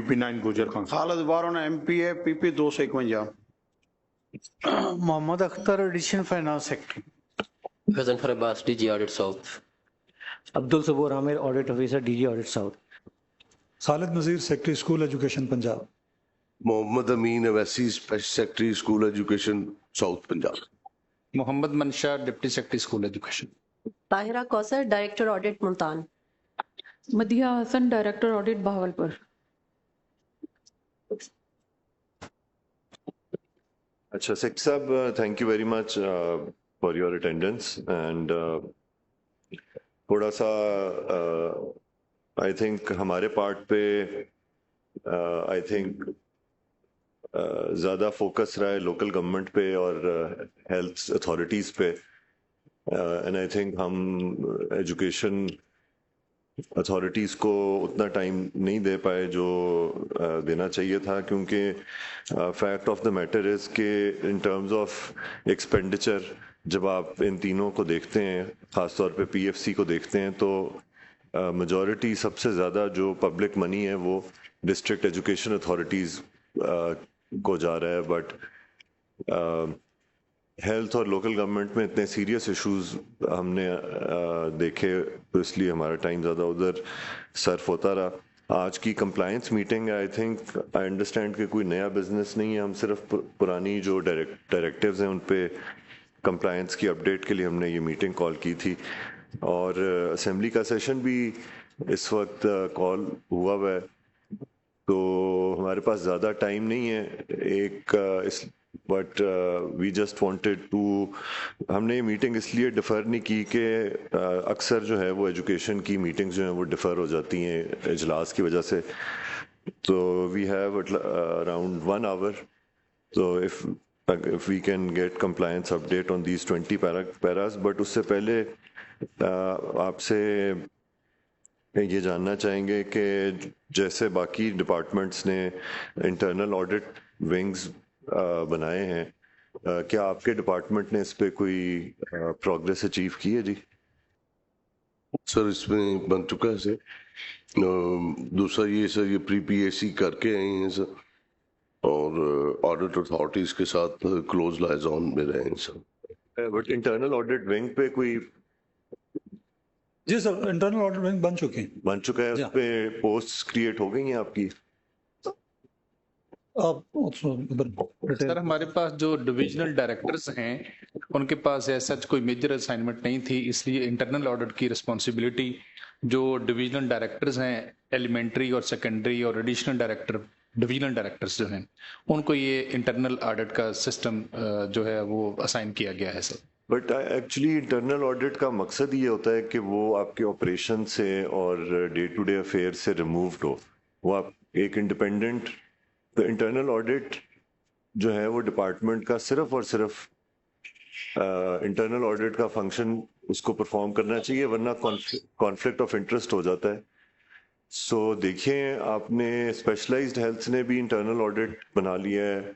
PP9 Gujar Khan. Khalid Baron MPA PP 251। Mohammad Akhtar additional finance secretary. Ghazanfar Abbas, DG Audit South. Abdul Sabur Amir, Audit Officer, DG Audit South. Khalid Nazir, Secretary School Education Punjab. Mohammad Amin Awasi, Special Secretary School Education South Punjab. Mohammad Mansha, deputy secretary school education. Tahira Kausar, director audit Multan. Madiha Hassan, director audit Bahawalpur. अच्छा secretary साहब, thank you very much for your attendance and थोड़ा सा I think हमारे part पे I think ज़्यादा focus रहा है local government पे और हेल्थ अथॉरिटीज़ पे एंड आई थिंक हम एजुकेशन अथॉरिटीज़ को उतना टाइम नहीं दे पाए जो देना चाहिए था, क्योंकि fact of the matter is कि इन टर्म्स ऑफ एक्सपेंडिचर जब आप इन तीनों को देखते हैं, ख़ास तौर पे PFC को देखते हैं, तो मेजॉरिटी सबसे ज़्यादा जो पब्लिक मनी है वो डिस्ट्रिक्ट एजुकेशन अथॉरिटीज़ को जा रहा है। बट हेल्थ और लोकल गवर्नमेंट में इतने सीरियस इश्यूज हमने देखे, तो इसलिए हमारा टाइम ज़्यादा उधर सर्फ होता रहा। आज की compliance meeting I think I understand कि कोई नया बिजनेस नहीं है, हम सिर्फ पुरानी जो डायरेक्टिव्स हैं उन पे कंप्लायंस की अपडेट के लिए हमने ये मीटिंग कॉल की थी। और असेंबली का सेशन भी इस वक्त कॉल हुआ हुआ है, तो हमारे पास ज़्यादा टाइम नहीं है but we just wanted to, हमने ये मीटिंग इसलिए डिफ़र नहीं की कि अक्सर जो है वो एजुकेशन की मीटिंग्स जो हैं वो डिफ़र हो जाती हैं इजलास की वजह से। तो वी हैव अराउंड 1 hour, तो if we can get compliance update on these 20 paras, but उससे पहले आपसे ये जानना चाहेंगे कि जैसे बाकी डिपार्टमेंट्स ने इंटरनल ऑडिट विंग्स बनाए हैं, क्या आपके डिपार्टमेंट ने इस पे कोई प्रोग्रेस अचीव की है? जी सर, इसमें बन चुका है सर। दूसरा ये सर, ये प्री PAC करके आए हैं सर, और ऑडिट अथॉरिटीज के साथ क्लोज लाइजॉन में रहे हैं sir. But internal audit wing पे कोई? जी सर, इंटरनल ऑडिट विंग बन चुका है, उस पे पोस्ट्स क्रिएट हो गई हैं आपकी? सर हमारे पास जो डिविजनल डायरेक्टर्स हैं उनके पास ऐसा कोई मेजर असाइनमेंट नहीं थी, इसलिए इंटरनल ऑडिट की रिस्पॉन्सिबिलिटी जो डिविजनल डायरेक्टर्स हैं, एलिमेंट्री और सेकेंडरी और एडिशनल डायरेक्टर, डिविजनल डायरेक्टर्स जो हैं उनको ये इंटरनल ऑडिट का सिस्टम जो है वो असाइन किया गया है sir. But actually internal audit का मकसद ये होता है कि वो आपके ऑपरेशन से और डे टू डे अफेयर से रिमूव्ड हो, वो आप एक इंडिपेंडेंट, तो इंटरनल ऑडिट जो है वो डिपार्टमेंट का सिर्फ और सिर्फ इंटरनल ऑडिट का फंक्शन उसको परफॉर्म करना चाहिए, वरना कॉन्फ्लिक्ट ऑफ इंटरेस्ट हो जाता है। सो देखिए, आपने स्पेशलाइज्ड हेल्थ ने भी इंटरनल ऑडिट बना लिया है,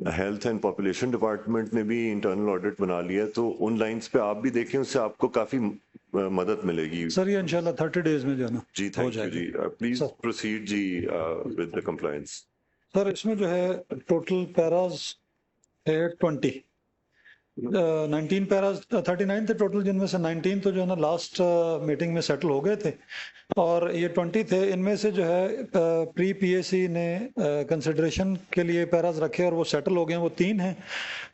हेल्थ एंड पॉपुलेशन डिपार्टमेंट ने भी इंटरनल ऑडिट बना लिया है, तो उन लाइंस पे आप भी देखें, उससे आपको काफी मदद मिलेगी सर। ये इंशाल्लाह 30 डेज में जो है ना जी। थैंक यू जी। प्लीज प्रोसीड जी विद द कंप्लायंस। सर इसमें जो है टोटल पैराज है 20, 19 पैराज 39 थे टोटल, जिनमें से 19 तो जो है ना लास्ट मीटिंग में सेटल हो गए थे, और ये 20 थे। इनमें से जो है प्री PAC ने कंसिडरेशन के लिए पैराज रखे और वो सेटल हो गए, वो 3 हैं।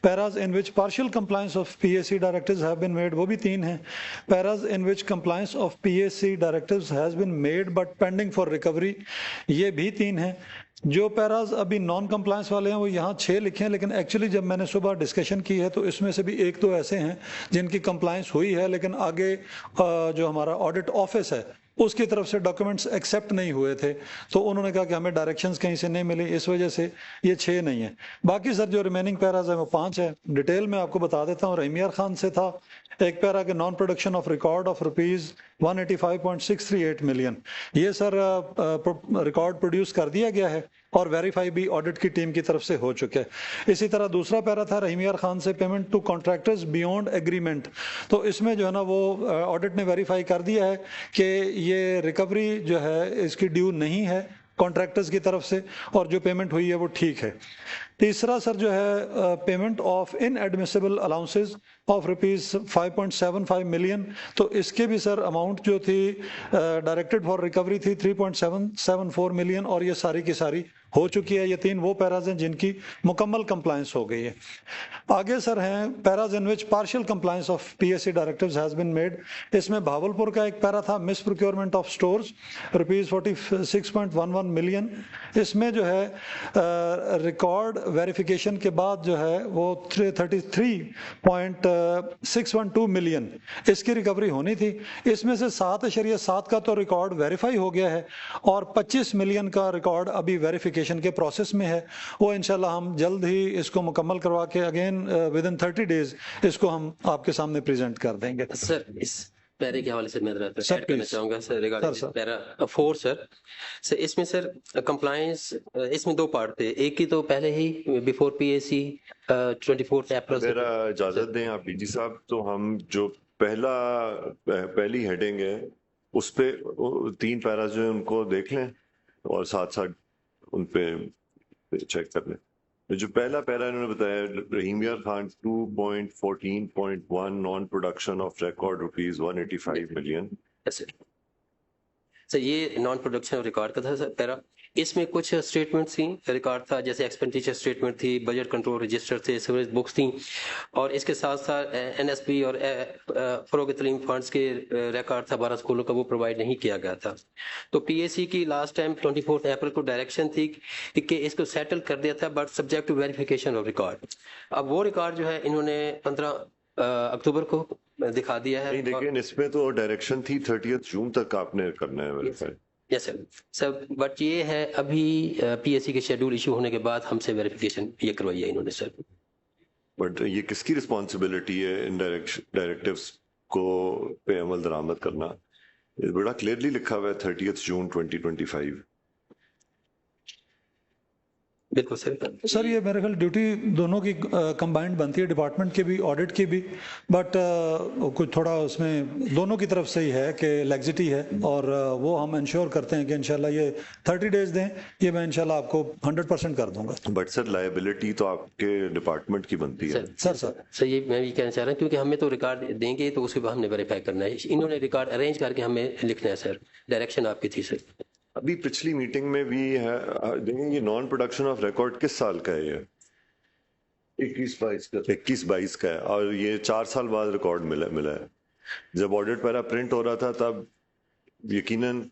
Paras in which partial compliance of PAC directives have been made, वो भी 3 हैं। Paras in which compliance of PAC directives has been made but pending for recovery, ये भी 3 हैं। जो पैराज अभी नॉन कंप्लायंस वाले हैं वो यहाँ 6 लिखे हैं, लेकिन एक्चुअली जब मैंने सुबह डिस्कशन की है तो इसमें से भी 1-2 ऐसे हैं जिनकी कंप्लायंस हुई है, लेकिन आगे जो हमारा ऑडिट ऑफिस है उसकी तरफ से डॉक्यूमेंट्स एक्सेप्ट नहीं हुए थे, तो उन्होंने कहा कि हमें डायरेक्शंस कहीं से नहीं मिली, इस वजह से ये 6 नहीं है। बाकी सर जो रिमेनिंग पैराज है वो 5 है। डिटेल में आपको बता देता हूँ। रहीम यार खान से था एक पैरा के non production of record of ₹185.638 million, ये सर रिकॉर्ड प्रोड्यूस कर दिया गया है और वेरीफाई भी ऑडिट की टीम की तरफ से हो चुका है। इसी तरह दूसरा पैरा था रहीम यार खान से payment to contractors beyond agreement, तो इसमें जो है ना वो ऑडिट ने वेरीफाई कर दिया है कि ये रिकवरी जो है इसकी ड्यू नहीं है, कॉन्ट्रैक्टर्स की तरफ से और जो पेमेंट हुई है वो ठीक है। तीसरा सर जो है payment of inadmissible allowances of ₹5.75 million, तो इसके भी सर अमाउंट जो थी डायरेक्टेड फॉर रिकवरी थी 3.774 मिलियन और ये सारी की सारी हो चुकी है। ये 3 वो पैराज हैं जिनकी मुकम्मल कंप्लायंस हो गई है। आगे सर हैं paras in which partial compliance of PSC directives has been made. इसमें भावलपुर का एक पैरा था mis procurement of stores ₹46.11 million. इसमें जो है रिकॉर्ड वेरिफिकेशन के बाद जो है वो 33.612 मिलियन इसकी रिकवरी होनी थी। इसमें से 7.7 का तो रिकॉर्ड वेरीफाई हो गया है और 25 मिलियन का रिकॉर्ड अभी वेरिफिकेशन के प्रोसेस में है। वो इंशाल्लाह हम जल्द ही इसको मुकम्मल करवा के अगेन विद इन 30 डेज इसको हम आपके सामने प्रेजेंट कर देंगे। सर इस पैरे के हवाले से मैं ऐड करना चाहूंगा सर रिगार्डिंग पैरा 4 सर इसमें सर कंप्लायंस इसमें 2 पार्ट थे। एक की तो पहले ही बिफोर पीएसी 24 अप्रैल। मेरा इजाजत दें आप डीजी साहब, तो हम जो पहली हेडिंग है उस पे 3 पैरा जो है उनको देख लें और साथ साथ उन पे चेक कर लें। जो पहला पैरा इन्होंने बताया रहीम Yar Khan 2.14.1 non production of record ₹185 million. Sir ये नॉन प्रोडक्शन ऑफ रिकॉर्ड का था सर पैरा। इसमें कुछ स्टेटमेंट थी रिकॉर्ड था, जैसे एक्सपेंडिचर स्टेटमेंट थी, बजट कंट्रोल रजिस्टर थे, सिवरेज बुक्स थी और इसके साथ साथ एनएसपी और फरोग तलीम फंड्स के रिकॉर्ड था 12 स्कूलों का, वो प्रोवाइड नहीं किया गया था। तो पीएससी की लास्ट टाइम 24 अप्रैल को डायरेक्शन थी कि इसको सेटल कर दिया था but subject to verification of record. अब वो रिकॉर्ड जो है इन्होंने 15 अक्टूबर को दिखा दिया है। लेकिन इसमें तो डायरेक्शन थी 30 जून तक आपने करना है वेरीफाई। यस सर बट ये है अभी पीएससी के शेड्यूल इशू होने के बाद हमसे वेरिफिकेशन ये करवाई है इन्होंने सर। बट ये किसकी रिस्पॉन्सिबिलिटी है इन डायरेक्टिव्स को पे अमल दरामद करना? ये बड़ा क्लियरली लिखा हुआ है 30 जून 2025। बिल्कुल सर ये मेरे ख्याल ड्यूटी दोनों की कंबाइंड बनती है, डिपार्टमेंट की भी ऑडिट की भी, बट कुछ थोड़ा उसमें दोनों की तरफ से ही है कि लैक्सिटी है और वो हम इंश्योर करते हैं कि इंशाल्लाह ये 30 डेज दें, ये मैं इंशाल्लाह आपको 100% कर दूंगा। बट सर लायबिलिटी तो आपके डिपार्टमेंट की बनती है। सर ये मैं भी कहना चाह रहा हूँ क्योंकि हमें तो रिकॉर्ड देंगे तो उसके बाद हमने वेरीफाई करना है। इन्होंने रिकॉर्ड अरेंज करके हमें लिखना है सर, डायरेक्शन आपकी थी सर। अभी पिछली मीटिंग में भी है, देखेंगे नॉन प्रोडक्शन ऑफ रिकॉर्ड किस साल का है? ये 21-22 का है और ये 4 साल बाद रिकॉर्ड मिला है। जब ऑडिट पैरा प्रिंट हो रहा था तब यकीनन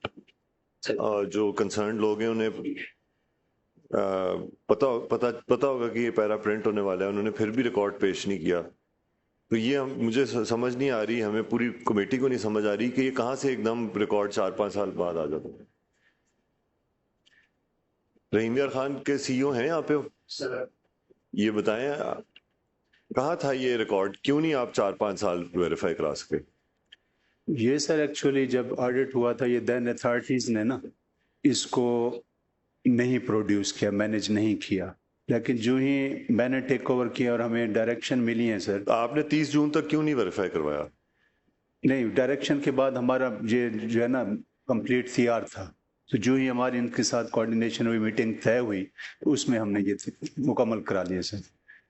जो कंसर्न लोग हैं उन्हें पता होगा कि ये पैरा प्रिंट होने वाला है, उन्होंने फिर भी रिकॉर्ड पेश नहीं किया। तो ये मुझे समझ नहीं आ रही, हमें पूरी कमेटी को नहीं समझ आ रही कि ये कहाँ से एकदम रिकॉर्ड 4-5 साल बाद आ जाता है। रहीम यार खान के सीईओ हैं यहाँ पे, ये बताएं कहाँ था ये रिकॉर्ड, क्यों नहीं आप 4-5 साल वेरीफाई करा सके? ये सर एक्चुअली जब ऑडिट हुआ था ये देन अथॉरिटीज ने ना इसको नहीं प्रोड्यूस किया, मैनेज नहीं किया, लेकिन जो ही मैंने टेक ओवर किया और हमें डायरेक्शन मिली है सर। आपने 30 जून तक क्यों नहीं वेरीफाई करवाया? नहीं, डायरेक्शन के बाद हमारा ये जो है ना कंप्लीट सीआर था, तो जो ही हमारी इनके साथ कोऑर्डिनेशन हुई, मीटिंग तय हुई, तो उसमें हमने ये मुकम्मल करा लिया सर।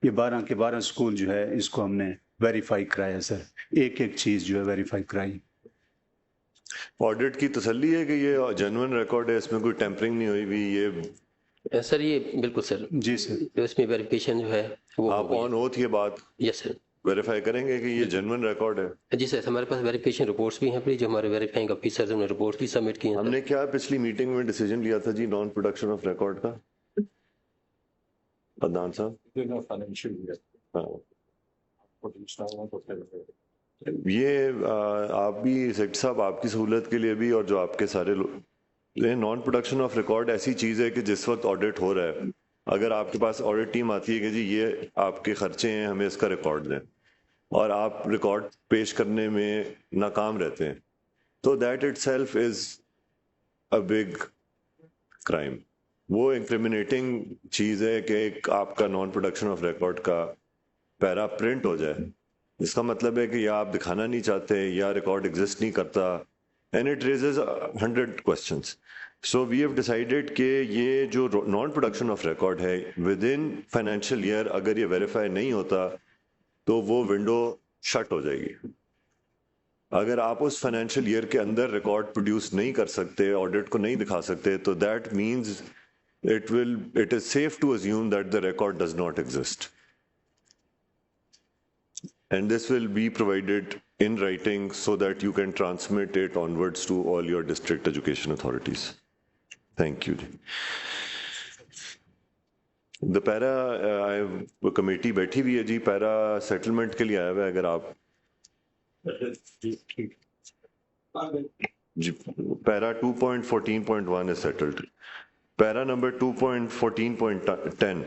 ये 12 के 12 स्कूल जो है इसको हमने वेरीफाई कराया सर, एक एक चीज जो है वेरीफाई कराई। ऑडिट की तसल्ली है कि ये जेन्युइन रिकॉर्ड है, इसमें कोई टेम्परिंग नहीं हुई भी? ये सर ये बिल्कुल सर जी सर, तो इसमें वेरिफिकेशन जो है वो आप ऑन ओथ ये बात यस सर वेरीफाई करेंगे कि ये जेन्युइन रिकॉर्ड है? जी सर, हमारे पास वेरिफिकेशन रिपोर्ट्स भी हैं प्लीज, जो हमारे वेरीफाइंग ऑफिसर्स ने रिपोर्ट भी सबमिट किए हैं। हमने क्या पिछली मीटिंग में डिसीजन लिया था जी नॉन प्रोडक्शन ऑफ रिकॉर्ड का? अदनान साहब ये आप भी सेक्रेटरी साहब आपकी सहूलत के लिए भी और जो आपके सारे नॉन प्रोडक्शन ऑफ रिकॉर्ड ऐसी चीज है कि जिस वक्त ऑडिट हो रहा है अगर आपके पास ऑडिट टीम आती है कि जी ये आपके खर्चे हैं, हमें इसका रिकॉर्ड दें, और आप रिकॉर्ड पेश करने में नाकाम रहते हैं, तो that itself is a big crime. वो इंक्रिमिनेटिंग चीज है कि एक आपका नॉन प्रोडक्शन ऑफ रिकॉर्ड का पैरा प्रिंट हो जाए, इसका मतलब है कि या आप दिखाना नहीं चाहते या रिकॉर्ड एग्जिस्ट नहीं करता, and it raises 100 questions. So we have decided کہ یہ جو نان پروڈکشن آف ریکارڈ ہے ود ان فائنینشیل ایئر اگر یہ ویریفائی نہیں ہوتا تو وہ ونڈو شٹ ہو جائے گی. اگر آپ اس فائنینشیل ایئر کے اندر ریکارڈ پروڈیوس نہیں کر سکتے, آڈٹ کو نہیں دکھا سکتے, تو that means it is safe to assume that the record does not exist. And this will be provided in writing so that you can transmit it onwards to all your district education authorities. Thank you. The para committee بیٹھی ہوئی ہے جی, پیرا settlement کے لیے آیا ہوا ہے. اگر آپ جی پیرا 2.14.1 is settled. پیرا نمبر 2.14.10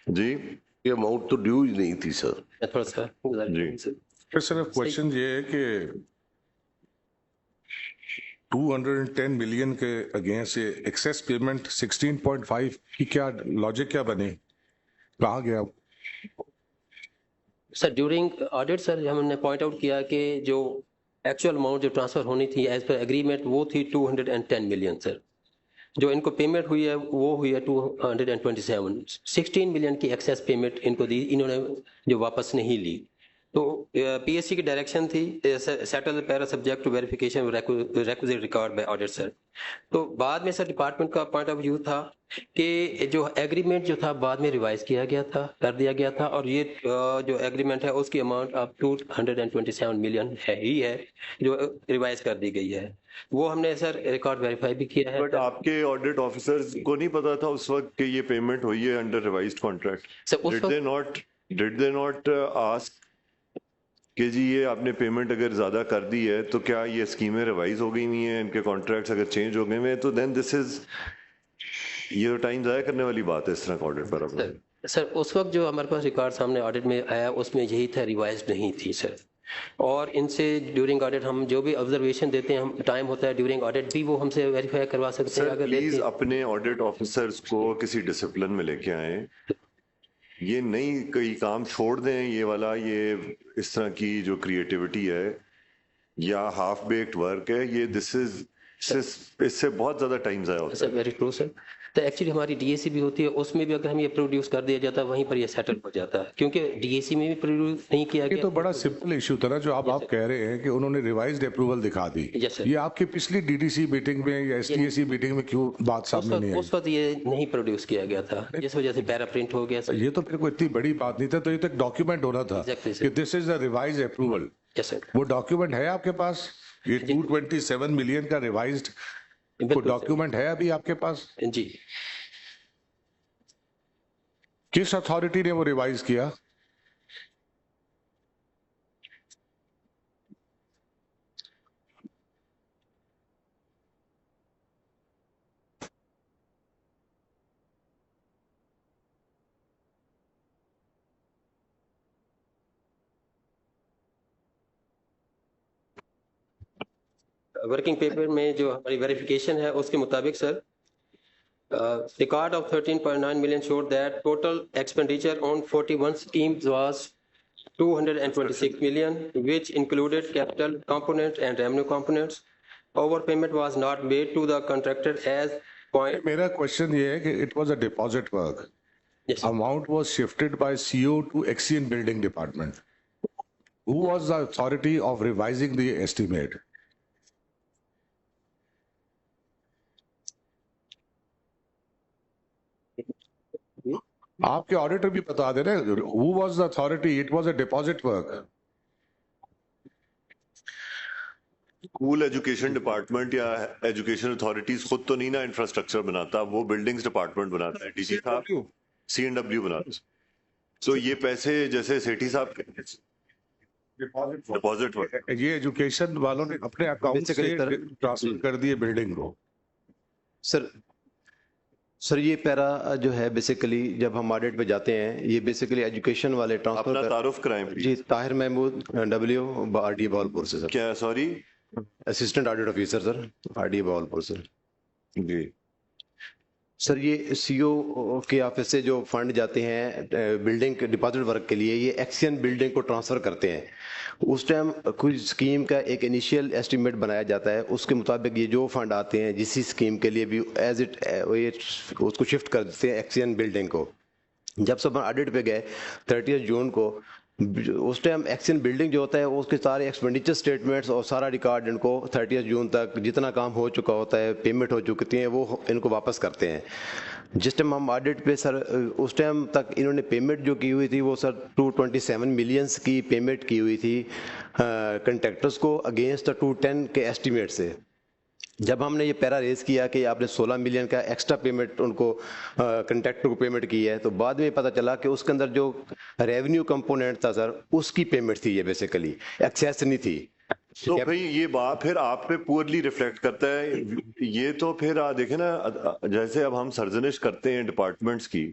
جی یہ اماؤنٹ تو ڈیو ہی نہیں تھی سر. جی سر کوشچن یہ ہے کہ 210 ملین کے اگینسٹ ایکسیس پیمنٹ 16.5 کی کیا لاجک کیا بنی, کہاں گیا؟ سر ڈیورنگ آڈٹ سر ہم نے پوائنٹ آؤٹ کیا کہ جو ایکچوئل اماؤنٹ جو ٹرانسفر ہونی تھی ایز پر ایگریمنٹ وہ تھی 210 ملین سر. جو ان کو پیمنٹ ہوئی ہے وہ ہوئی ہے 227. 16 ملین کی ایکسیس پیمنٹ ان کو دی, انہوں نے جو واپس نہیں لی. تو پی ایس سی کی ڈائریکشن تھی settle para subject to verification requisite record by audit sir. تو بعد میں سر ڈپارٹمنٹ کا پوائنٹ آف ویو تھا کہ جو ایگریمنٹ جو تھا بعد میں ریوائز کیا گیا تھا, کر دیا گیا تھا, اور یہ جو ایگریمنٹ ہے اس کی اماؤنٹ اب 227 ملین ہے ہی ہے جو ریوائز کر دی گئی ہے. وہ ہم نے سر ریکارڈ ویریفائی بھی کیا ہے. بٹ آپ کے آڈٹ آفیسرز کو نہیں پتا تھا اس وقت کہ یہ پیمنٹ ہوئی ہے under revised contract? Did they not ask کہ جی یہ آپ نے پیمنٹ اگر زیادہ کر دی ہے تو کیا یہ اسکیمیں ریوائز ہو گئی ہوئی ہیں, ان کے کانٹریکٹس اگر چینج ہو گئے ہوئے ہیں, تو دین دس از یہ ٹائم ضائع کرنے والی بات ہے اس طرح کا آڈٹ پر. سر اس وقت جو ہمارے پاس ریکارڈ سامنے آڈٹ میں آیا اس میں یہی تھا, ریوائزڈ نہیں تھی سر. اور ان سے ڈیورنگ آڈٹ ہم جو بھی آبزرویشن دیتے ہیں, ہم ٹائم ہوتا ہے ڈیورنگ آڈٹ بھی وہ ہم سے ویریفائی کروا سکتے ہیں. اگر پلیز اپنے آڈٹ آفیسرز کو کسی ڈسپلن میں لے کے آئیں, یہ نہیں کوئی کام چھوڑ دیں یہ والا, یہ اس طرح کی جو کریٹیوٹی ہے یا ہاف بیکڈ ورک ہے, یہ دس از اس سے بہت زیادہ ٹائم ضائع ہوتا ہے. ویری ٹرو سر. تو ایکچولی ہماری ڈی اے سی بھی ہوتی ہے, اس میں بھی اگر ہم یہ پروڈیوس کر دیا جاتا ہے وہیں پر یہ سیٹل ہو جاتا ہے, کیونکہ ڈی اے سی میں بھی پروڈیوس نہیں کیا گیا. یہ تو بڑا سمپل ایشو تھا نا جو آپ کہہ رہے ہیں کہ انہوں نے ریوائزڈ اپروول دکھا دی. یہ آپ کی پچھلی ڈی ڈی سی میٹنگ میں یا S T A C meeting میں کیوں بات سامنے نہیں آئی؟ اس وقت یہ نہیں پروڈیوس کیا گیا تھا جس وجہ سے پیرا پرنٹ ہو گیا. یہ تو پھر کوئی اتنی بڑی بات نہیں تھا, تو یہ تو ایک ڈاکیومنٹ ہونا تھا کہ دس از اے ریوائزڈ اپروول. وہ ڈاکیومنٹ ہے آپ کے پاس؟ یہ 227 ملین کا ریوائزڈ ڈاکیومنٹ ہے ابھی آپ کے پاس؟ جی. کس اتھارٹی نے وہ ریوائز کیا؟ ورکنگ پیپر میں جو ہماری ویریفیکیشن ہے اس کے مطابق سر record of 13.9 million showed that total expenditure on 41 schemes was 226 million, which included capital component and revenue components. Overpayment was not made to the contractor as point. میرا question یہ ہے کہ it was a deposit work. Yes, sir. Amount was shifted by CO to Axion Building Department. Who was the authority of revising the estimate? آپ کے auditor بھی بتا دے رہے. Who was the authority? It was a deposit work. School education department یا education authorities خود تو نہیں نا انفراسٹرکچر بناتا, وہ بلڈنگز ڈپارٹمنٹ بناتا ہے, ڈی جی صاحب سی این ڈبلیو بناتا ہے. سو یہ پیسے جیسے سیٹھی صاحب ڈپازٹ ورک, یہ ایجوکیشن والوں نے اپنے اکاؤنٹ سے ٹرانسفر کر دیے بلڈنگ کو. سر یہ پیرا جو ہے بیسیکلی جب ہم آڈٹ پہ جاتے ہیں یہ بیسیکلی ایجوکیشن والے ٹرانسفر. اپنا تعارف کرائیں جی. Tahir Mahmood W R D Bahawalpur سے سر. کیا sorry? Assistant audit officer sir, R D Bahawalpur sir. جی. सर ये सीओ के ऑफिस से जो फंड जाते हैं बिल्डिंग डिपॉजिट वर्क के लिए, ये एक्सियन बिल्डिंग को ट्रांसफ़र करते हैं। उस टाइम कुछ स्कीम का एक इनिशियल एस्टीमेट बनाया जाता है, उसके मुताबिक ये जो फंड आते हैं जिस स्कीम के लिए भी एज इट उसको शिफ्ट कर देते हैं एक्सियन बिल्डिंग को। जब सब ऑडिट पे गए 30 जून को, उस टाइम एक्सियन बिल्डिंग जो होता है उसके सारे एक्सपेंडिचर स्टेटमेंट्स और सारा रिकॉर्ड इनको 30 जून तक जितना काम हो चुका होता है, पेमेंट हो चुकी है, वो इनको वापस करते हैं। जिस टाइम हम ऑडिट पे सर, उस टाइम तक इन्होंने पेमेंट जो की हुई थी वो सर 227 मिलियंस की पेमेंट की हुई थी कंट्रैक्टर्स को अगेंस्ट 210 के एस्टीमेट से। जब हमने ये पैरा रेज किया कि आपने 16 मिलियन का एक्स्ट्रा पेमेंट उनको कंट्रैक्टर को पेमेंट की है, तो बाद में पता चला कि उसके अंदर जो रेवेन्यू कंपोनेंट था सर, उसकी पेमेंट थी, ये बेसिकली एक्सेस नहीं थी। तो भाई ये बात फिर आप पे पुअरली रिफ्लेक्ट करता है ये। तो फिर देखे ना, जैसे अब हम सर्जनिश करते हैं डिपार्टमेंट्स की,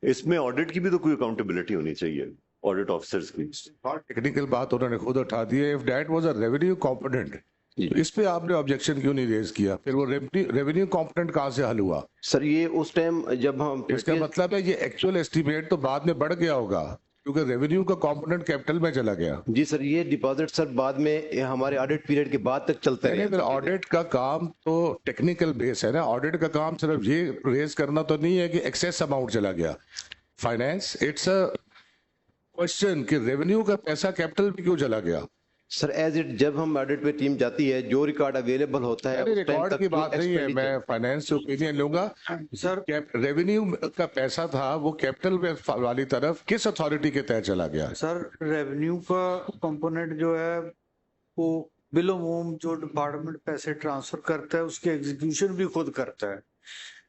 इसमें ऑडिट की भी तो कोई अकाउंटेबिलिटी होनी चाहिए, ऑडिट ऑफिसर्स की। टेक्निकल बात उन्होंने खुद उठा दी है। If that was a revenue component, तो इस पे आपने ऑब्जेक्शन क्यों नहीं रेज किया? फिर वो रेवेन्यू कंपोनेंट कहाँ से हल हुआ? सर ये उस टाइम जब हम, इसका मतलब है ये एक्चुअल एस्टीमेट तो बाद में बढ़ गया होगा क्योंकि रेवेन्यू का कंपोनेंट कैपिटल में चला गया। जी सर, ये डिपॉजिट सर बाद में हमारे ऑडिट पीरियड के बाद तक चलता है। फिर ऑडिट का काम तो टेक्निकल बेस है ना। ऑडिट का काम सिर्फ ये रेज करना तो नहीं है कि एक्सेस अमाउंट चला गया। फाइनेंस इट्स अ क्वेश्चन कि रेवेन्यू का पैसा कैपिटल में क्यों चला गया। सर एज इट जब हम ऑडिट पे टीम जाती है, जो रिकॉर्ड अवेलेबल होता है, रिकॉर्ड की बात नहीं है, मैं फाइनेंस से ओपिनियन लूंगा। सर रेवेन्यू का पैसा था वो कैपिटल में वाली तरफ किस अथॉरिटी के तहत चला गया? सर रेवेन्यू का कंपोनेंट जो है वो बिलो मोम जो डिपार्टमेंट पैसे ट्रांसफर करता है उसके एग्जीक्यूशन भी खुद करता है,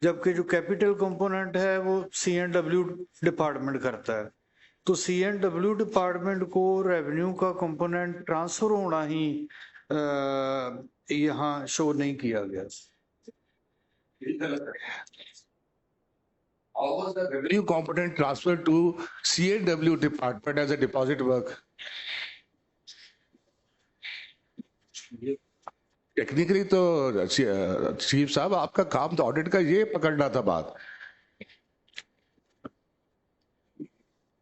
जबकि जो कैपिटल कंपोनेंट है वो CNW डिपार्टमेंट करता है। तो CNW डिपार्टमेंट को रेवेन्यू का कंपोनेंट ट्रांसफर होना ही यहाँ शो नहीं किया गया। How was the revenue component transferred to CNW department as a deposit work? Technically तो चीफ साहब आपका काम तो ऑडिट का ये पकड़ना था बात।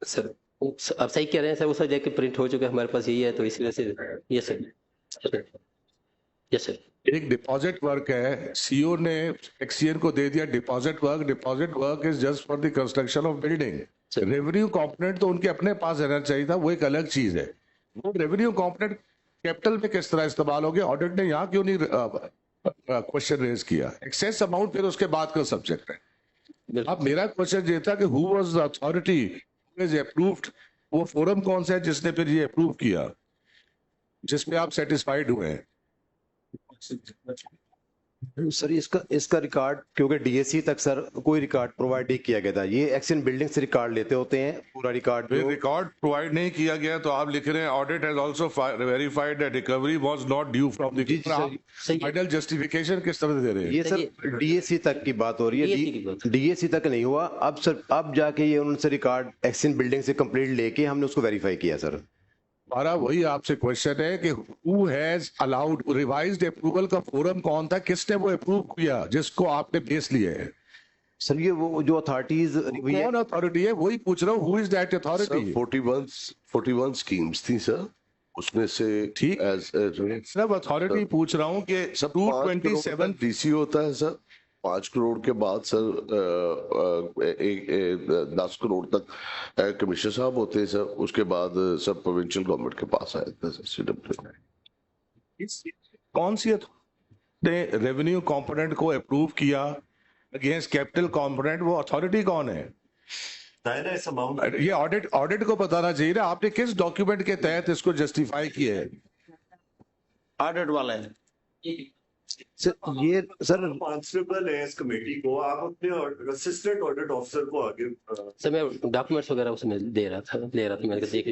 सर आप सही कह रहे हैं सर, वो सर जाके प्रिंट हो चुका है हमारे पास, यही है, तो इसी वजह से। Yes sir, yes sir. एक डिपॉजिट वर्क है, सीओ ने एक्सीएन को दे दिया deposit work. Deposit work is just for the construction of building. Revenue component तो उनके अपने पास रहना चाहिए था, वो एक अलग चीज है। वो रेवेन्यू कंपोनेंट कैपिटल में किस तरह इस्तेमाल हो गया? ऑडिट ने यहाँ क्यों नहीं क्वेश्चन रेज किया? एक्सेस अमाउंट फिर उसके बाद का सब्जेक्ट है। अब मेरा क्वेश्चन ये था कि who was the authority approved, वो फोरम कौन सा है जिसने फिर ये अप्रूव किया, जिसमें आप सेटिस्फाइड हुए हैं? सर इसका रिकॉर्ड, क्योंकि डीएससी तक सर कोई रिकॉर्ड प्रोवाइड नहीं किया गया था। ये एक्शन बिल्डिंग से रिकॉर्ड लेते होते हैं, पूरा रिकॉर्ड रिकॉर्ड प्रोवाइड नहीं किया गया तो आप लिख रहे हैं audit has also verified that recovery was not due from the final justification किस तरह दे रहे हैं? ये सर डीएससी तक की बात हो रही है, डीएससी तक नहीं हुआ। अब सर अब जाके ये उनसे रिकॉर्ड एक्शन बिल्डिंग से कंप्लीट लेके हमने उसको वेरीफाई किया सर। हमारा वही आपसे क्वेश्चन है कि who has allowed revised approval का फोरम कौन था, किसने वो अप्रूव किया जिसको आपने बेस लिए है? सर ये वो जो अथॉरिटीज, कौन अथॉरिटी है वही पूछ रहा हूँ, who is that authority? 41 schemes थी सर, उसमें से ठीक सब अथॉरिटी पूछ रहा हूँ कि 227 डीसी होता है सर। 5 करोड़ के बाद सर 10 करोड़ तक कमिश्नर साहब होते हैं सर। उसके बाद सब प्रोविंशियल गवर्नमेंट के पास आए थे सर। कौन सी ने रेवेन्यू कंपोनेंट को अप्रूव किया अगेंस्ट कैपिटल कंपोनेंट? वो अथॉरिटी कौन है? ये ऑडिट को बताना चाहिए ना, आपने किस डॉक्यूमेंट के तहत इसको जस्टिफाई किया है? ऑडिट वाला है ये सर रिस्पांसिबल है इस कमेटी को। आप अपने असिस्टेंट ऑडिट ऑफिसर को आगे सर मैं डॉक्यूमेंट्स वगैरह उसमें ले रहा था मैंने देख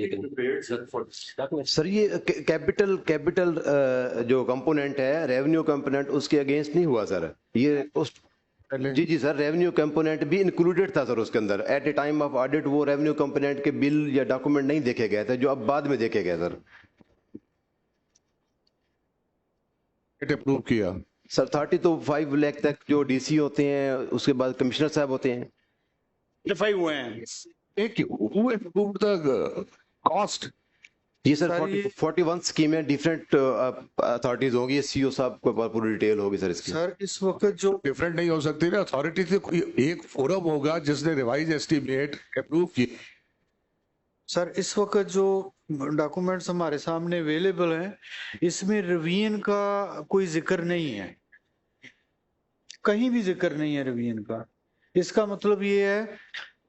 सर ये कैपिटल जो कंपोनेंट है रेवेन्यू कंपोनेंट, उसके अगेंस्ट नहीं हुआ सर। ये उस जी सर रेवेन्यू कंपोनेंट भी इंक्लूडेड था सर उसके अंदर। At a time of audit वो रेवेन्यू कंपोनेंट के बिल या डॉक्यूमेंट नहीं देखे गए थे, जो अब बाद में देखे गए सर। अप्रूव किया सर 30 तो 5 लाख तक जो डीसी होते हैं, उसके बाद कमिश्नर साहब होते हैं। 5 हुए हैं। who approved the cost? जी सर 41 स्कीमें डिफरेंट अथॉरिटीज होंगी, सीईओ साहब को पूरी डिटेल होगी सर इसकी। सर इस वक्त जो डिफरेंट नहीं हो सकती ना, अथॉरिटी से कोई एक फोरम होगा जिसने रिवाइज एस्टीमेट अप्रूव किया। सर इस वक्त जो डॉक्यूमेंट्स हमारे सामने अवेलेबल हैं, इसमें रिवीजन का कोई जिक्र नहीं है, कहीं भी जिक्र नहीं है रिवीजन का। इसका मतलब ये है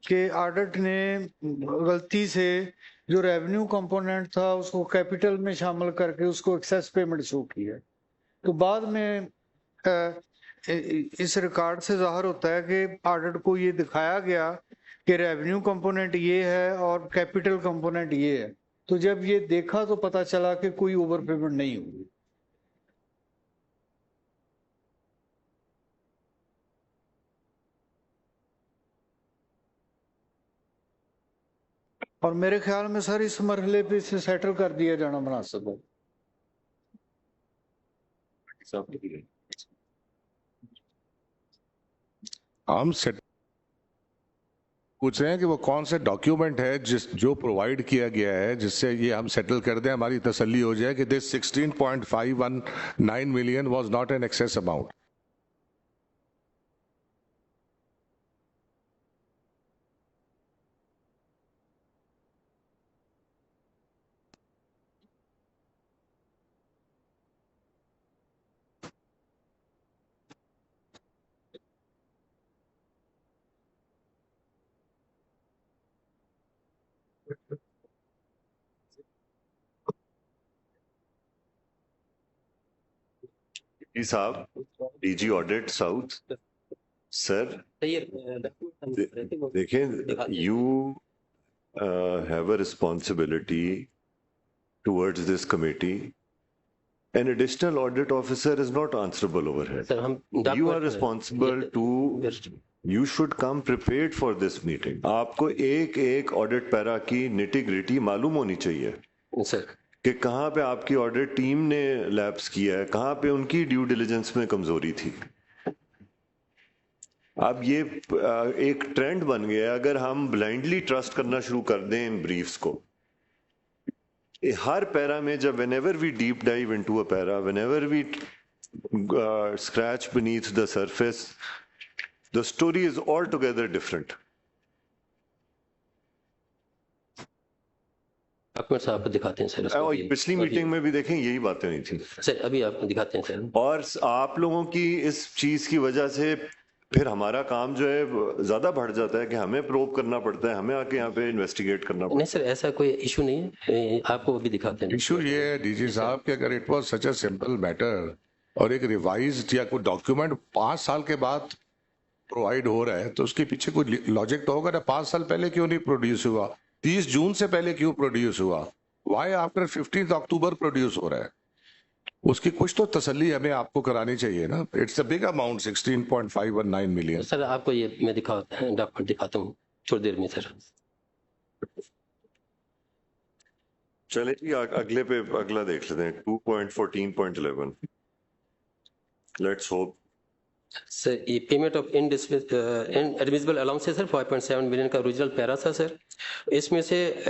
कि ऑडिट ने गलती से जो रेवेन्यू कंपोनेंट था उसको कैपिटल में शामिल करके उसको एक्सेस पेमेंट शो की है। तो बाद में इस रिकॉर्ड से जाहिर होता है कि ऑडिट को ये दिखाया गया कि रेवेन्यू कंपोनेंट ये है और कैपिटल कंपोनेंट ये है। तो जब ये देखा तो पता चला कि कोई ओवर पेमेंट नहीं हुई। और मेरे ख्याल में सर इस मरहले पे इसे सेटल कर दिया जाना मुनासिब है। हम सेट पूछ रहे हैं कि वो कौन से डॉक्यूमेंट है जो प्रोवाइड किया गया है जिससे ये हम सेटल कर दें, हमारी तसल्ली हो जाए कि this 16.519 million was not an excess amount. जी साहब, डीजी ऑडिट साउथ सर, देखें, you have a responsibility towards this committee. An additional audit officer is not answerable over here. Sir, you are responsible to. You should come prepared for this meeting. आपको एक एक audit para की nitty gritty मालूम होनी चाहिए sir कि कहाँ पे आपकी ऑडिट टीम ने लैप्स किया है, कहाँ पे उनकी ड्यू डिलिजेंस में कमजोरी थी। अब ये एक ट्रेंड बन गया, अगर हम ब्लाइंडली ट्रस्ट करना शुरू कर दें इन ब्रीफ्स को, हर पैरा में जब whenever we deep dive into a para, whenever we scratch beneath the surface, the story is altogether different. Document साहब को दिखाते हैं सर। पिछली मीटिंग में भी देखें यही बातें नहीं थी सर, अभी आपको दिखाते हैं सर। और आप लोगों की इस चीज की वजह से फिर हमारा काम जो है ज्यादा बढ़ जाता है कि हमें प्रोब करना पड़ता है, हमें आके यहाँ पे इन्वेस्टिगेट करना पड़ता है। नहीं सर, ऐसा कोई इशू नहीं है, आपको भी दिखाते हैं। इशू ये है डीजी साहब कि अगर it was such a simple matter और एक रिवाइज्ड या कोई डॉक्यूमेंट 5 साल के बाद प्रोवाइड हो रहा है तो उसके पीछे कोई लॉजिक तो होगा ना। 5 साल पहले क्यों नहीं प्रोड्यूस हुआ, 30 जून से पहले क्यों प्रोड्यूस हुआ, वाई आफ्टर 15 अक्टूबर प्रोड्यूस हो रहा है, उसकी कुछ तो तसल्ली हमें आपको करानी चाहिए ना। It's a big amount 16.519 million. Sir आपको ये मैं डॉक्यूमेंट दिखाता हूँ थोड़ी देर में सर। चले जी अगले पे अगला देख लेते हैं 2.14.11। लेट्स होप सर ये पेमेंट ऑफ इनएडमिसिबल अलाउंस है सर 5.7 मिलियन का ओरिजिनल पैरा था सर। इसमें से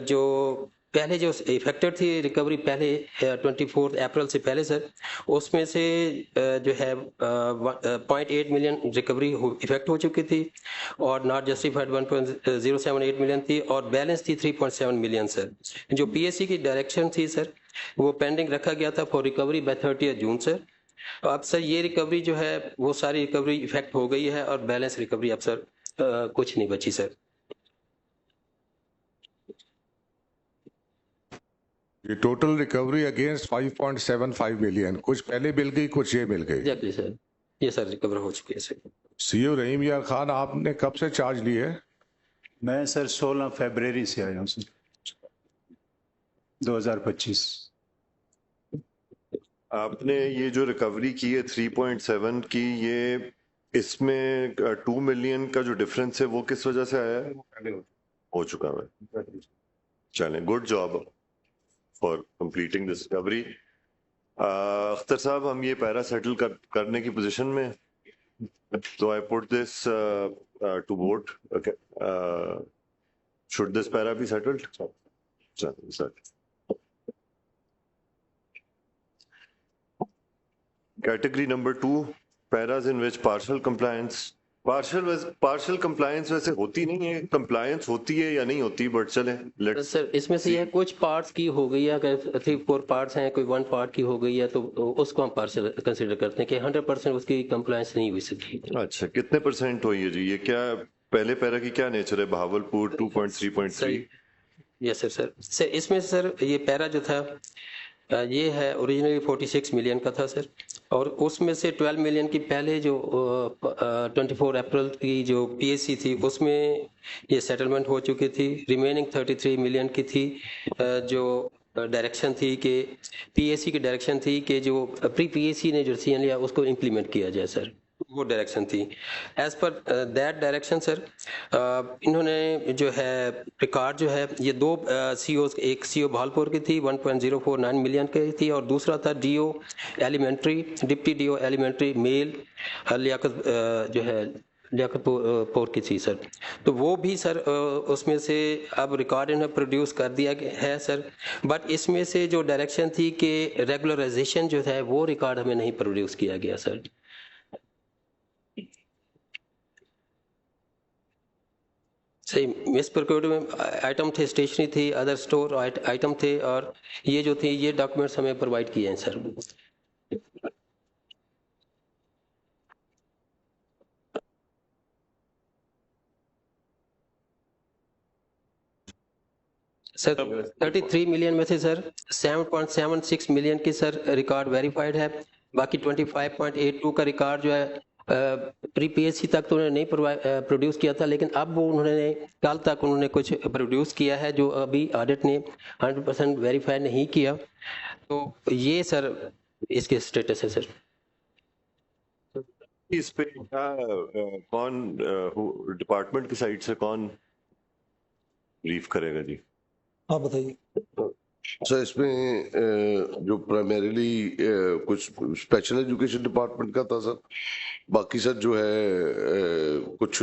जो पहले जो इफेक्टेड थी रिकवरी पहले 24 अप्रैल से पहले सर, उसमें से जो है 0.8 मिलियन रिकवरी इफेक्ट हो चुकी थी और नॉट जस्टिफाइड 1.078 मिलियन थी और बैलेंस थी 3.7 मिलियन सर। जो पीएससी की डायरेक्शन थी सर वो पेंडिंग रखा गया था for recovery by 30 June sir. अब सर ये रिकवरी जो है वो सारी रिकवरी इफेक्ट हो गई है और बैलेंस रिकवरी अब सर कुछ नहीं बची सर। ये टोटल रिकवरी अगेंस्ट 5.75 मिलियन, कुछ पहले मिल गई कुछ ये मिल गई। एग्जैक्टली सर, ये सर रिकवर हो चुकी है सर। सीईओ रहीम यार खान, आपने कब से चार्ज ली है? मैं सर 16 फरवरी से आया हूँ सर 2025। आपने ये जो रिकवरी की है 3.7 की, ये इसमें 2 मिलियन का जो डिफरेंस है वो किस वजह से आया है? हो चुका है। चलें, good job for completing this recovery. Akhtar صاحب ہم یہ پیرا سیٹل کرنے کی پوزیشن میں, تو I put this to vote. Okay. Should this para be settled? Category number 2, paras in which partial compliance. Partial compliance ویسے ہوتی نہیں ہے, compliance ہوتی ہے یا نہیں ہوتی, بٹ چلیں سر اس میں سے یہ کچھ پارٹس کی ہو گئی ہے, اگر 3-4 پارٹس ہیں, کوئی 1 پارٹ کی ہو گئی ہے تو اس کو ہم پارشل کنسیڈر کرتے ہیں کہ 100% اس کی کمپلائنس نہیں ہوئی سکی. اچھا, کتنے % ہوئی ہے جی؟ یہ کیا پہلے پیرا کی کیا نیچر ہے؟ بہاولپور 2.3.3. یس سر. سر اس میں سر یہ پیرا جو تھا یہ ہے اوریجنلی 46 ملین کا تھا سر, اور اس میں سے 12 ملین کی پہلے جو 24 اپریل کی جو پی ایس سی تھی اس میں یہ سیٹلمنٹ ہو چکی تھی. ریمیننگ 33 ملین کی تھی جو ڈائریکشن تھی کہ پی ایس سی کی ڈائریکشن تھی کہ جو پری پی ایس سی نے جو ڈیسیژن لیا اس کو امپلیمنٹ کیا جائے سر, وہ ڈائریکشن تھی. ایز پر دیٹ ڈائریکشن سر انہوں نے جو ہے ریکارڈ جو ہے یہ 2 سی اوز, ایک سی او بہالپور کی تھی 1.049 ملین کی تھی, اور دوسرا تھا D O elementary, deputy D O elementary male Liaquat جو ہے لیاقت پور کی تھی سر. تو وہ بھی سر اس میں سے اب ریکارڈ انہیں پروڈیوس کر دیا ہے سر, بٹ اس میں سے جو ڈائریکشن تھی کہ ریگولرائزیشن جو ہے وہ ریکارڈ ہمیں نہیں پروڈیوس کیا گیا سر. صحیح, مس پروکیورمنٹ میں آئٹم تھے, اسٹیشنری تھی, ادر اسٹور آئٹم تھے, اور یہ جو تھی یہ ڈاکومنٹس ہمیں پرووائڈ کیے ہیں سر. سر 33 ملین میں سے سر 7.76 ملین کی سر ریکارڈ ویریفائڈ ہے, باقی 25.82 کا ریکارڈ جو ہے پری پی ایس سی تک تو انہوں نے نہیں پروڈیوس کیا تھا, لیکن اب وہ انہوں نے کل تک انہوں نے کچھ پروڈیوس کیا ہے جو ابھی آڈٹ نے 100% ویریفائی نہیں کیا. تو یہ سر اس کے اسٹیٹس ہے سر. اس پہ کون ڈپارٹمنٹ کی سائڈ سے کون بریف کرے گا جی؟ آپ بتائیے سر. اس میں جو پرائمریلی کچھ اسپیشل ایجوکیشن ڈپارٹمنٹ کا تھا سر, باقی سر جو ہے کچھ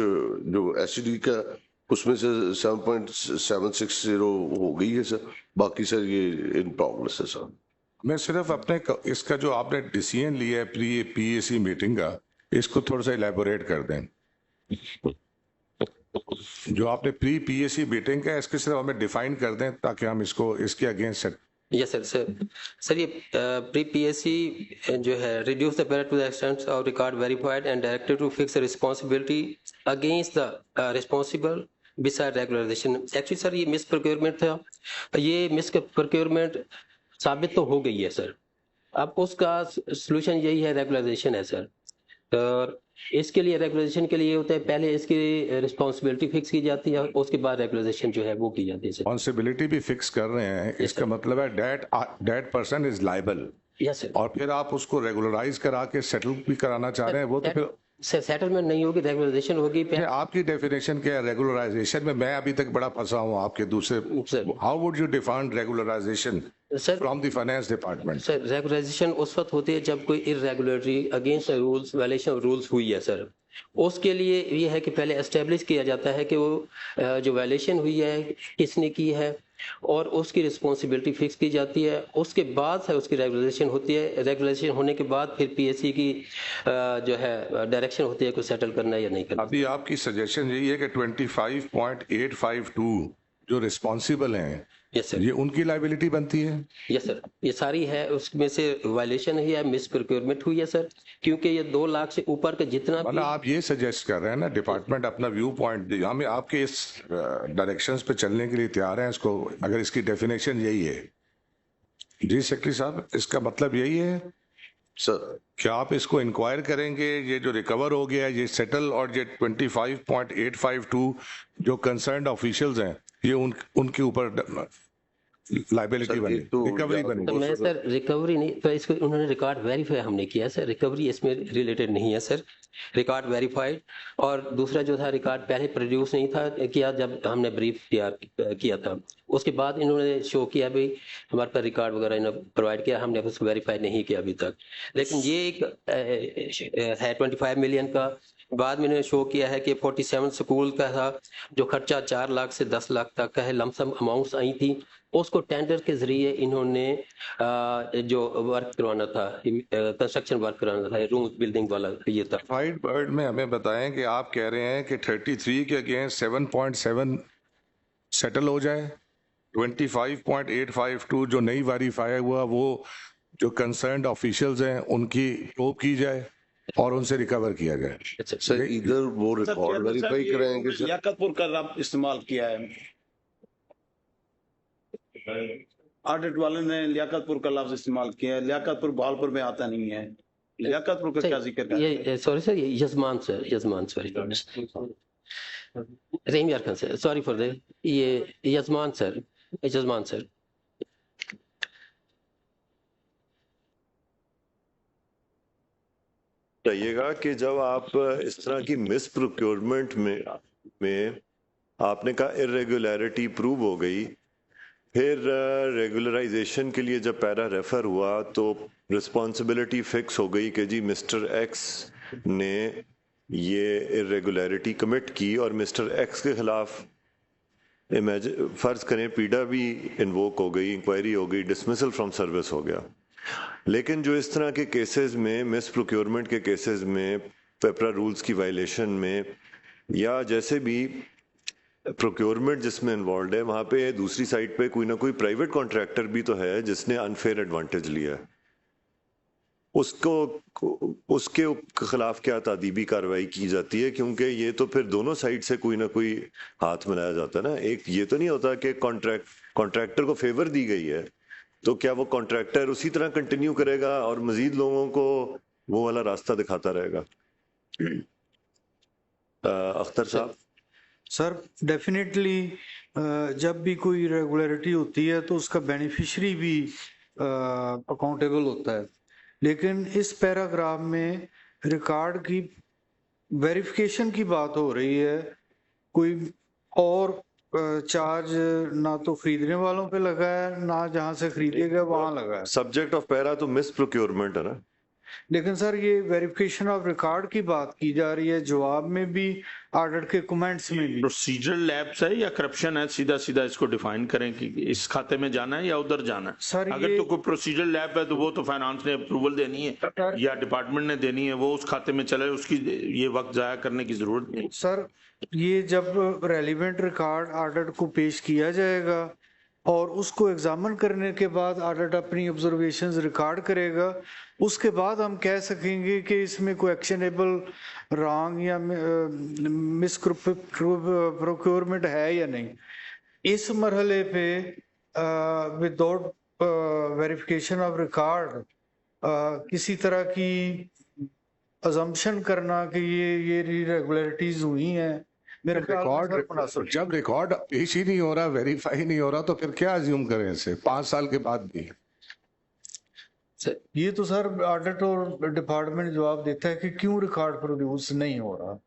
جو ایس سی ڈی کا اس میں سے 7.760 ہو گئی ہے سر, باقی سر یہ ان پروگریس ہے سر. میں صرف اپنے اس کا جو آپ نے ڈیسیژن لیا ہے پی اے سی میٹنگ کا, اس کو تھوڑا سا الیبوریٹ کر دیں. جو آپ نے پی اے سی میٹنگ کا اس کے صرف ہمیں ڈیفائن کر دیں تاکہ ہم اس کو اس کے اگینسٹ. یس سر. سر یہ پری پی ایس سی جو ہے reduced the para to the extent of record verified and directed to fix responsibility against the responsible besides regularisation. Actually sir یہ مس پروکیورمنٹ تھا, یہ مس پروکیورمنٹ ثابت تو ہو گئی ہے سر, اب اس کا سلوشن یہی ہے ریگولرائزیشن ہے سر. اور اس کے لیے ریگولرائزیشن کے لیے ہوتا ہے پہلے اس کی رسپانسبلٹی فکس کی جاتی ہے, اس کے بعد ریگولرائزیشن جو ہے وہ کی جاتی ہے. رسپانسبلٹی بھی فکس کر رہے ہیں, اس کا مطلب ہے دیٹ پرسن از لائبل, اور پھر آپ اس کو ریگولرائز کرا کے سیٹل بھی کرانا چاہ رہے ہیں. وہ تو پھر سیٹلمنٹ نہیں ہوگی, ریگولرائزیشن ہوگی. آپ کی ڈیفینیشن کیا ہے ریگولرائزیشن میں؟ میں ابھی تک بڑا پھنسا ہوں آپ کے دوسرے. How would you define regularization from the finance department? Sir regularization اس وقت ہوتی ہے جب کوئی irregularity against rules violation rules ہوئی ہے سر. اس کے لیے یہ ہے کہ پہلے اسٹیبلش کیا جاتا ہے کہ وہ جو وائلیشن ہوئی ہے کس نے کی ہے, اور اس کی رسپانسبلٹی فکس کی جاتی ہے. اس کے بعد اس کی ریگولرائزیشن ہوتی ہے. ریگولرائزیشن ہونے کے بعد پھر پی ایس سی کی جو ہے ڈائریکشن ہوتی ہے کہ سیٹل کرنا ہے یا نہیں کرنا. ابھی آپ کی سجیشن یہی ہے کہ 25.852 جو رسپانسبل ہیں, یس سر, یہ ان کی لائبلٹی بنتی ہے. یس سر, یہ ساری ہے, اس میں سے وائلیشن ہی ہے, مس پروکیورمنٹ ہوئی ہے سر, کیونکہ یہ 2 لاکھ سے اوپر کا جتنا بھی. آپ یہ سجیسٹ کر رہے ہیں نا, ڈپارٹمنٹ اپنا ویو پوائنٹ ہمیں آپ کے اس ڈائریکشنز پہ چلنے کے لیے تیار ہیں. اس کو اگر اس کی ڈیفینیشن یہی ہے جی سیکرٹری صاحب, اس کا مطلب یہی ہے سر کیا آپ اس کو انکوائر کریں گے یہ جو ریکور ہو گیا یہ سیٹل, اور یہ 25.852 جو کنسرنڈ آفیشلز ہیں یہ ان کے اوپر लाइबिलिटी बनी, रिकवरी बनी। तो मैं सर रिकवरी नहीं, तो इसको उन्होंने रिकॉर्ड वेरीफाई हमने किया सर, रिकवरी इसमें रिलेटेड नहीं है सर, रिकॉर्ड वेरीफाइड। और दूसरा जो था रिकॉर्ड पहले प्रोड्यूस नहीं था किया जब हमने ब्रीफ किया था, उसके बाद इन्होंने शो किया भाई हमारे पास रिकॉर्ड वगैरह इन्होंने प्रोवाइड किया, हमने उसको वेरीफाई नहीं किया अभी तक। लेकिन ये एक है 25 मिलियन का, बाद में इन्होंने शो किया है कि 47 स्कूल का था जो खर्चा 4 लाख से 10 लाख तक का है, लमसम अमाउंट्स आई थी, उसको टेंडर के जरिए इन्होंने जो वर्क करवाना था, कंस्ट्रक्शन वर्क करवाना था, रूम बिल्डिंग वाला ये था। वाइट बर्ड में हमें बताएं कि आप कह रहे हैं कि 33 के अगेंस्ट 7.7 सेटल हो जाए, 25.852 जो नहीं वेरीफाई हुआ वो जो कंसर्न्ड ऑफिशियल्स हैं उनकी प्रोब की जाए और उनसे रिकवर किया जाए। सर इधर वो रिकॉर्ड वेरीफाई कराएंगे सर। लियाकतपुर का लफ्ज इस्तेमाल किया है, ऑडिट वाले ने लियाकतपुर का लफ्ज इस्तेमाल किया है, लियाकतपुर बहालपुर में आता नहीं है, लियाकतपुर का क्या जिक्र है? ये सॉरी सर, यजमान सर, यजमान sorry Rahim Yar Khan sir, sorry for the ये यजमान सर, यजमान सर। चाहिएगा कि जब आप इस तरह की मिस प्रोक्योरमेंट में आपने कहा इरेगुलरिटी प्रूव हो गई, फिर रेगुलराइजेशन के लिए जब पैरा रेफर हुआ तो रिस्पॉन्सिबिलिटी फिक्स हो गई कि जी मिस्टर एक्स ने ये इरेगुलरिटी कमिट की और मिस्टर एक्स के खिलाफ फर्ज करें पीडा भी इन्वोक हो गई, इंक्वायरी हो गई, डिसमिसल फ्रॉम सर्विस हो गया। लेकिन जो इस तरह के केसेस में, मिस प्रोक्योरमेंट के केसेस में, पेपरा रूल्स की वायलेशन में, या जैसे भी प्रोक्योरमेंट जिसमें इन्वॉल्व है, वहाँ पे दूसरी साइड पे कोई ना कोई प्राइवेट कॉन्ट्रैक्टर भी तो है जिसने अनफेयर एडवांटेज लिया है, उसके खिलाफ क्या तादीबी कार्रवाई की जाती है? क्योंकि ये तो फिर दोनों साइड से कोई ना कोई हाथ मिलाया जाता है ना। एक ये तो नहीं होता कि कॉन्ट्रैक्टर को फेवर दी गई है तो क्या वो कॉन्ट्रैक्टर उसी तरह कंटिन्यू करेगा और मजीद लोगों को वो वाला रास्ता दिखाता रहेगा? अख्तर साहब। सर डेफिनेटली जब भी कोई इरेगुलरिटी होती है तो उसका बेनिफिशियरी भी अकाउंटेबल होता है, लेकिन इस पैराग्राफ में रिकॉर्ड की वेरिफिकेशन की बात हो रही है, कोई और चार्ज ना तो खरीदने वालों पे लगा है ना जहां से खरीदेगा वहां लगा है। सब्जेक्ट ऑफ पैरा तो मिस प्रोक्योरमेंट है ना, लेकिन सर ये वेरिफिकेशन ऑफ रिकॉर्ड की बात की जा रही है, जवाब में भी ऑर्डर के कमेंट्स में भी। प्रोसीजरल लैप्स है या करप्शन है, सीधा सीधा इसको डिफाइन करें कि इस खाते में जाना है या उधर जाना है। सर अगर तो कोई प्रोसीजरल लैप है तो वो तो फाइनेंस ने अप्रूवल देनी है या डिपार्टमेंट ने देनी है, वो उस खाते में चले, उसकी ये वक्त जाया करने की जरूरत नहीं। सर ये जब रेलिवेंट रिकॉर्ड ऑर्डर को पेश किया जाएगा और उसको एग्जामिन करने के बाद ऑडिट अपनी ऑब्जर्वेशंस रिकॉर्ड करेगा, उसके बाद हम कह सकेंगे कि इसमें कोई एक्शनेबल रॉन्ग या मिस प्रोक्योरमेंट है या नहीं। इस मरहले पे विदाउट वेरिफिकेशन ऑफ रिकॉर्ड किसी तरह की अजम्पशन करना कि ये इरेगुलरिटीज हुई हैं, मेरे ख्याल जब रिकॉर्ड पेश ही नहीं हो रहा, वेरीफाई नहीं हो रहा, तो फिर क्या अज्यूम करें इसे 5 साल के बाद भी? ये तो सर ऑडिट और डिपार्टमेंट जवाब देता है कि क्यों रिकॉर्ड प्रोड्यूस नहीं हो रहा।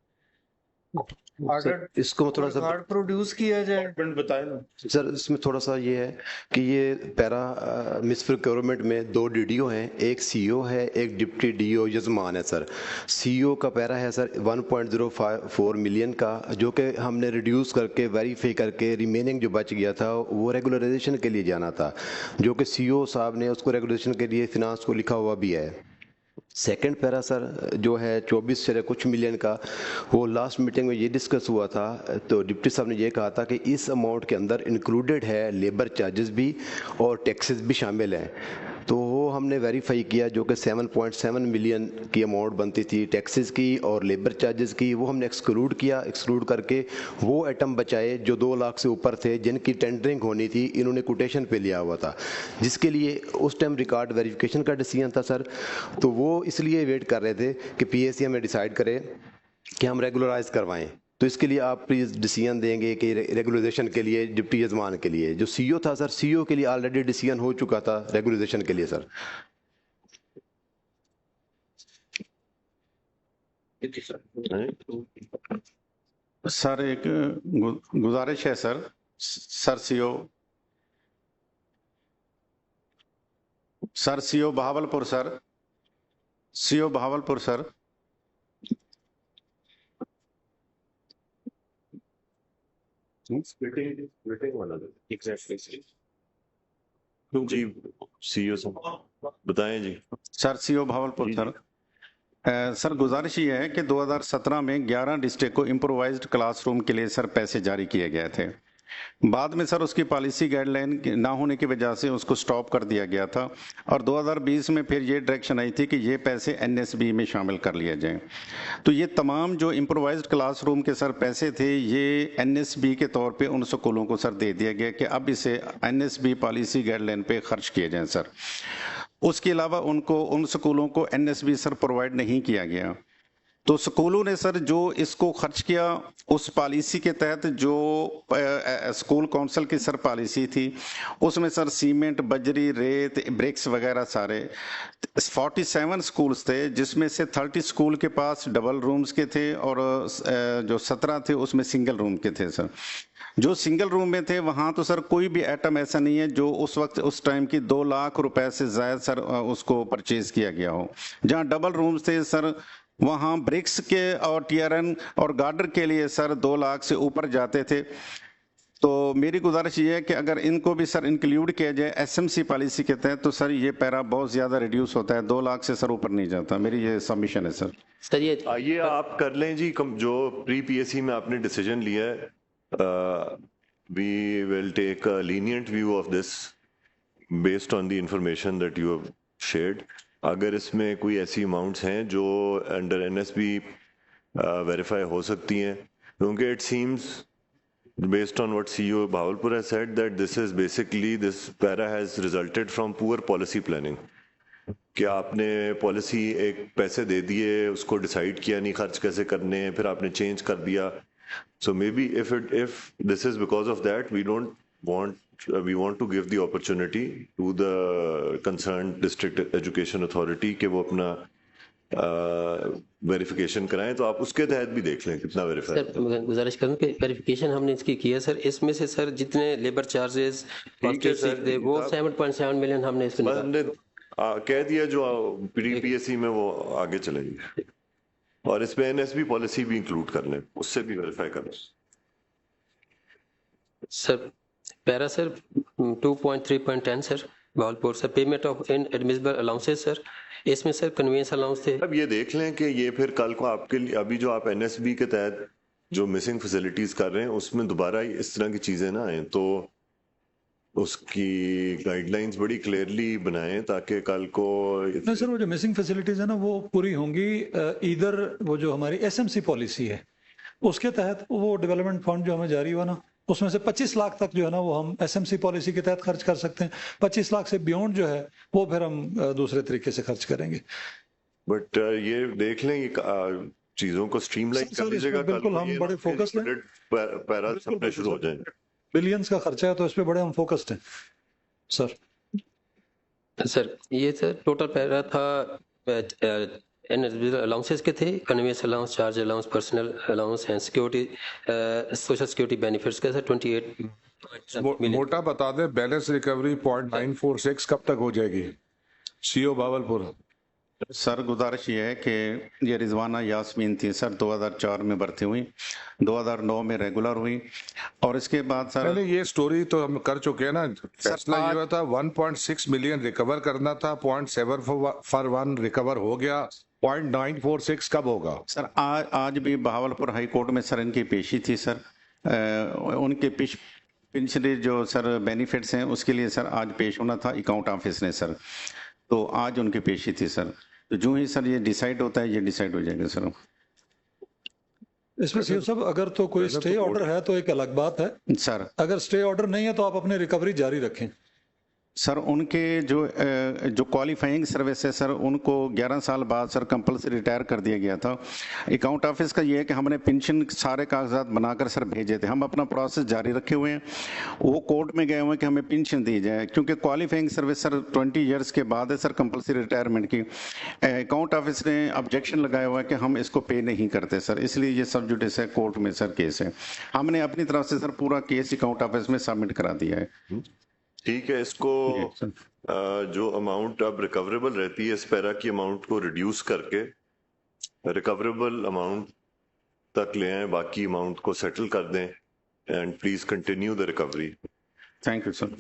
ऑडिट इसको थोड़ा सा रिकॉर्ड प्रोड्यूस किया जाए। बताए ना सर, इसमें थोड़ा सा ये है कि ये पैरा मिस प्रोक्योरमेंट में 2 डीडीओ हैं, एक सीईओ है, एक डिप्टी डीओ यजमान है। सर सीईओ का पैरा है सर 1.04 मिलियन का, जो कि हमने रिड्यूस करके वेरीफाई करके रिमेनिंग जो बच गया था वो रेगुलराइजेशन के लिए जाना था, जो कि सीईओ साहब ने उसको रेगुलेशन के लिए फिनांस को लिखा हुआ भी है। सेकंड पैरा सर जो है 24 से कुछ मिलियन का, वो लास्ट मीटिंग में ये डिस्कस हुआ था, तो डिप्टी साहब ने ये कहा था कि इस अमाउंट के अंदर इंक्लूडेड है लेबर चार्जेस भी और टैक्सेस भी शामिल हैं। तो वो हमने वेरीफाई किया, जो कि 7.7 मिलियन की अमाउंट बनती थी टैक्सेस की और लेबर चार्जेस की, वो हमने एक्सक्लूड किया। एक्सक्लूड करके वो आइटम बचाए जो 2 लाख से ऊपर थे, जिनकी टेंडरिंग होनी थी, इन्होंने कोटेशन पे लिया हुआ था, जिसके लिए उस टाइम रिकॉर्ड वेरिफिकेशन का डिसीजन था सर। तो वो इसलिए वेट कर रहे थे कि पीएसीएम में डिसाइड करे कि हम रेगुलराइज करवाएं, تو اس کے لیے آپ پلیز ڈیسیژن دیں گے کہ ریگولائزیشن کے لیے ڈپٹی یزمان کے لیے جو سی او تھا سر، سی او کے لیے آلریڈی ڈیسیژن ہو چکا تھا ریگولائزیشن کے لیے سر. سر ایک گزارش ہے سر. سر سی او بہاولپور سر. سی او بہاولپور سر. جی سی او صاحب بتائیں. جی سر سی او بہاولپور سر. سر گزارش یہ ہے کہ 2017 میں 11 ڈسٹرکٹ کو امپرووائزڈ کلاس روم کے لیے سر پیسے جاری کیے گئے تھے. بعد میں سر اس کی پالیسی گائیڈ لائن نہ ہونے کی وجہ سے اس کو سٹاپ کر دیا گیا تھا اور 2020 میں پھر یہ ڈائریکشن آئی تھی کہ یہ پیسے NSB میں شامل کر لیے جائیں. تو یہ تمام جو امپرووائزڈ کلاس روم کے سر پیسے تھے یہ NSB کے طور پہ ان سکولوں کو سر دے دیا گیا کہ اب اسے NSB پالیسی گائیڈ لائن پہ خرچ کیے جائیں سر. اس کے علاوہ ان سکولوں کو NSB سر پرووائڈ نہیں کیا گیا. تو سکولوں نے سر جو اس کو خرچ کیا اس پالیسی کے تحت جو اسکول کونسل کی سر پالیسی تھی اس میں سر سیمنٹ، بجری، ریت، برکس وغیرہ سارے 47 سکولز تھے جس میں سے 30 سکول کے پاس ڈبل رومز کے تھے اور جو 17 تھے اس میں سنگل روم کے تھے سر. جو سنگل روم میں تھے وہاں تو سر کوئی بھی ایٹم ایسا نہیں ہے جو اس وقت اس ٹائم کی 2 لاکھ روپے سے زائد سر اس کو پرچیز کیا گیا ہو. جہاں ڈبل رومز تھے سر وہاں برکس کے اور ٹیئرن اور گارڈر کے لیے سر 2 لاکھ سے اوپر جاتے تھے. تو میری گزارش یہ ہے کہ اگر ان کو بھی سر انکلیوڈ کیا جائے SMC پالیسی کے تحت تو سر یہ پیرا بہت زیادہ ریڈیوس ہوتا ہے، 2 لاکھ سے سر اوپر نہیں جاتا. میری یہ سبمیشن ہے سر. سر یہ آپ کر لیں جی. جو پری PSC میں آپ نے ڈیسیجن لیا ہے we will take a lenient view of this based on the information that you have shared. اگر اس میں کوئی ایسی اماؤنٹس ہیں جو انڈر NSB ویریفائی ہو سکتی ہیں، کیونکہ it seems based on what CEO Bahawalpur has said that this is basically this para has resulted from poor policy planning. کہ آپ نے پالیسی ایک پیسے دے دیے، اس کو ڈیسائیڈ کیا نہیں خرچ کیسے کرنے ہیں، پھر آپ نے چینج کر دیا. So maybe if this is because of that, we want to give the opportunity to the concerned district education authority کہ وہ اپنا ویریفیکیشن کرائیں. تو آپ اس کے تحت بھی دیکھ لیں کتنا ویریفائی. سر گزارش کروں کہ ویریفیکیشن ہم نے اس کی ہے سر. اس میں سے سر جتنے لیبر چارجز وہ 7.7 ملین ہم نے اس کو کہہ دیا جو پری PSC میں وہ آگے چلے گی. اور اس میں NSB پالیسی بھی انکلوڈ کر لیں، اس سے بھی ویریفائی کر لیں. Sir para sir 2.3.10 sir Bahawalpur sir payment of inadmissible allowances sir. اس میں سر کنوینس الاؤنس تھے. اب یہ دیکھ لیں کہ یہ پھر کل کو آپ کے لیے ابھی جو آپ NSB کے تحت جو مسنگ فیسلٹیز کر رہے ہیں اس میں دوبارہ اس طرح کی چیزیں نہ آئیں، تو اس کی گائیڈ لائنز بڑی کلیئرلی بنائیں تاکہ کل کو نہیں سر وہ جو مسنگ فیسلٹیز ہیں نا وہ پوری ہوں گی. ادھر وہ جو ہماری SMC پالیسی ہے اس کے تحت وہ ڈیولپمنٹ فنڈ جو ہمیں جاری ہوا نا اس میں سے 25 لاکھ تک جو ہے نا وہ ہم SMC پالیسی کے تحت خرچ کر سکتے ہیں. 25 لاکھ سے بیونڈ جو ہے وہ پھر ہم دوسرے طریقے سے خرچ کریں گے. بٹ یہ دیکھ لیں چیزوں کو اسٹریم لائن کر لیجیے گا. بالکل ہم بڑے فوکس لیں، پیرا سپلائی شروع ہو جائیں. بلینز کا خرچہ ہے تو اس پہ بڑے ہم فوکسڈ ہیں سر. سر یہ سر ٹوٹل پیرا تھا الاؤنسز کے تھے، conveyance allowance, charge allowance, personal allowance and security social security benefits کا سر 28. موٹا بتا دیں بیلنس ریکوری 0.946 کب تک ہو جائے گی؟ CEO بہاولپور. سر گزارش یہ ہے کہ یہ رضوانہ یاسمین تھی سر 2004 میں بھرتی ہوئی، 2009 میں ریگولر ہوئی اور اس کے بعد سر پہلے یہ سٹوری تو ہم کر چکے ہیں نا. فیصلہ یہ ہوا تھا 1.6 ملین ریکور کرنا تھا، 0.741 ریکور ہو گیا، 0.946 کب ہوگا؟ سر آج بھی بہاولپور ہائی کورٹ میں سر ان کی پیشی تھی سر. ان کے پنچھلی جو سر بینیفٹس ہیں اس کے لیے سر آج پیش ہونا تھا اکاؤنٹ آفس نے سر، تو آج ان کی پیشی تھی سر. تو جو ہی سر یہ ڈیسائیڈ ہوتا ہے یہ ڈیسائیڈ ہو جائے گا سر. اس میں سی صاحب اگر تو کوئی اسٹے آرڈر ہے تو ایک الگ بات ہے سر. اگر اسٹے آرڈر نہیں ہے تو آپ اپنی ریکوری جاری رکھیں. सर उनके जो क्वालिफाइंग सर्विस है सर उनको 11 साल बाद सर कंपलसरी रिटायर कर दिया गया था। अकाउंट ऑफिस का ये है कि हमने पेंशन सारे कागजात बनाकर सर भेजे थे, हम अपना प्रोसेस जारी रखे हुए हैं, वो कोर्ट में गए हुए हैं कि हमें पेंशन दी जाए, क्योंकि क्वालिफाइंग सर्विस सर 20 ईयर्स के बाद है सर कंपलसरी रिटायरमेंट की। अकाउंट ऑफिस ने ऑब्जेक्शन लगाया हुआ है कि हम इसको पे नहीं करते सर, इसलिए ये सब जुडिस है, कोर्ट में सर केस है। हमने अपनी तरफ से सर पूरा केस अकाउंट ऑफिस में सबमिट करा दिया है। ठीक है, इसको जो अमाउंट अब रिकवरेबल रहती है इस पैरा की अमाउंट को रिड्यूस करके रिकवरेबल अमाउंट तक ले आए, बाकी अमाउंट को सेटल कर दें and please continue the recovery. Thank you sir.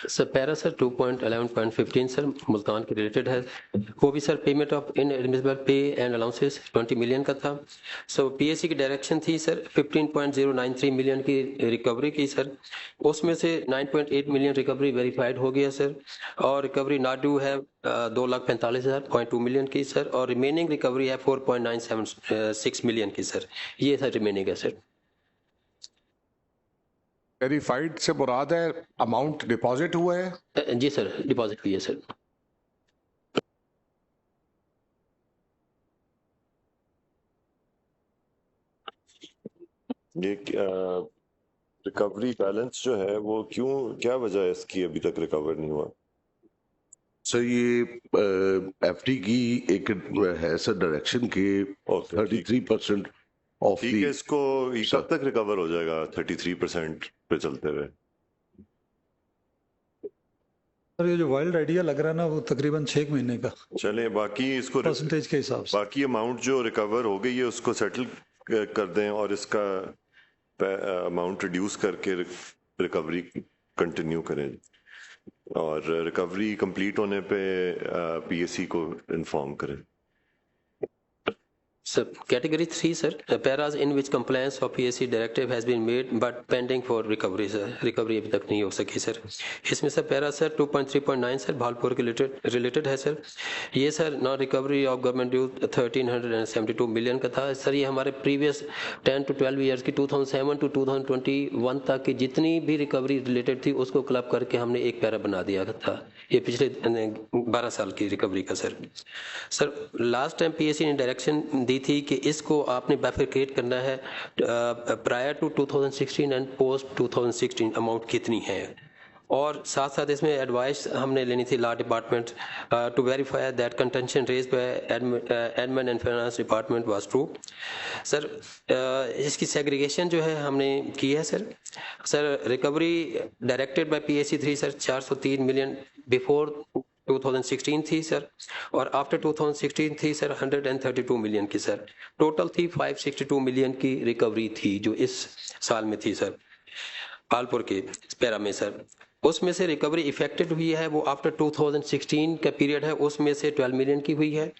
Sir para sir 2.11.15 sir Multan के रिलेटेड है, वो भी सर पेमेंट ऑफ इनएडमिसिबल पे एंड अलाउंसेस 20 मिलियन का था। सो पीएससी की डायरेक्शन थी सर 15.093 मिलियन की रिकवरी की सर, उसमें से 9.8 मिलियन रिकवरी वेरीफाइड हो गया सर, और रिकवरी नॉट ड्यू है 2,45,000.2 मिलियन की सर, और रिमेनिंग रिकवरी है 4.976 मिलियन की सर, ये सर रिमेनिंग है सर। वेरीफाइड से मुराद है अमाउंट डिपॉजिट हुआ है? जी सर, डिपॉजिट हुई है सर। ये रिकवरी बैलेंस जो है वो क्यों, क्या वजह है इसकी अभी तक रिकवर नहीं हुआ? सर ये एफडी की एक है सर डायरेक्शन के 33% ऑफ ठीक है, इसको कब तक रिकवर हो जाएगा 33% पे चलते हुए? सर ये जो वाइल्ड आइडिया लग रहा है ना वो तकरीबन 6 महीने का। चले बाकी इसको परसेंटेज के हिसाब से बाकी अमाउंट जो रिकवर हो गई है उसको सेटल कर दें और इसका अमाउंट रिड्यूस करके रिकवरी कंटिन्यू करें, और रिकवरी कंप्लीट होने पे पीएससी को इन्फॉर्म करें। Sir, category 3 sir, paras in which compliance of PSC directive has been made but pending for recovery sir, recovery अभी तक नहीं हो सकी सर। इसमें sir para sir 2.3.9 sir Bhalpur के रिलेटेड है सर, ये sir non recovery of government due 1372 million का था सर। ये हमारे प्रीवियस 10 to 12 ईयर्स की 2007 to 2021 तक की जितनी भी रिकवरी रिलेटेड थी उसको क्लब करके हमने एक पैरा बना दिया था, ये पिछले 12 साल की रिकवरी का sir. Sir last time PSC ने डायरेक्शन दी थी कि इसको आपने बाइफरकेट करना है prior to 2016 and post 2016 amount कितनी है, और साथ साथ इसमें एडवाइस हमने लेनी थी law department to verify that contention raised by admin and finance department was true. Sir इसकी सेग्रीगेशन जो है हमने की है sir. Sir recovery directed by PSC 3 sir 403 million before 2016 थी सर, और आफ्टर 2016 थी सर 132 मिलियन की सर, टोटल थी 562 मिलियन की रिकवरी थी जो इस साल में थी सर पालपुर के पैरा में सर। उसमें से रिकवरी इफेक्टेड हुई है वो आफ्टर 2016 का पीरियड है, उसमें से 12 मिलियन की हुई है,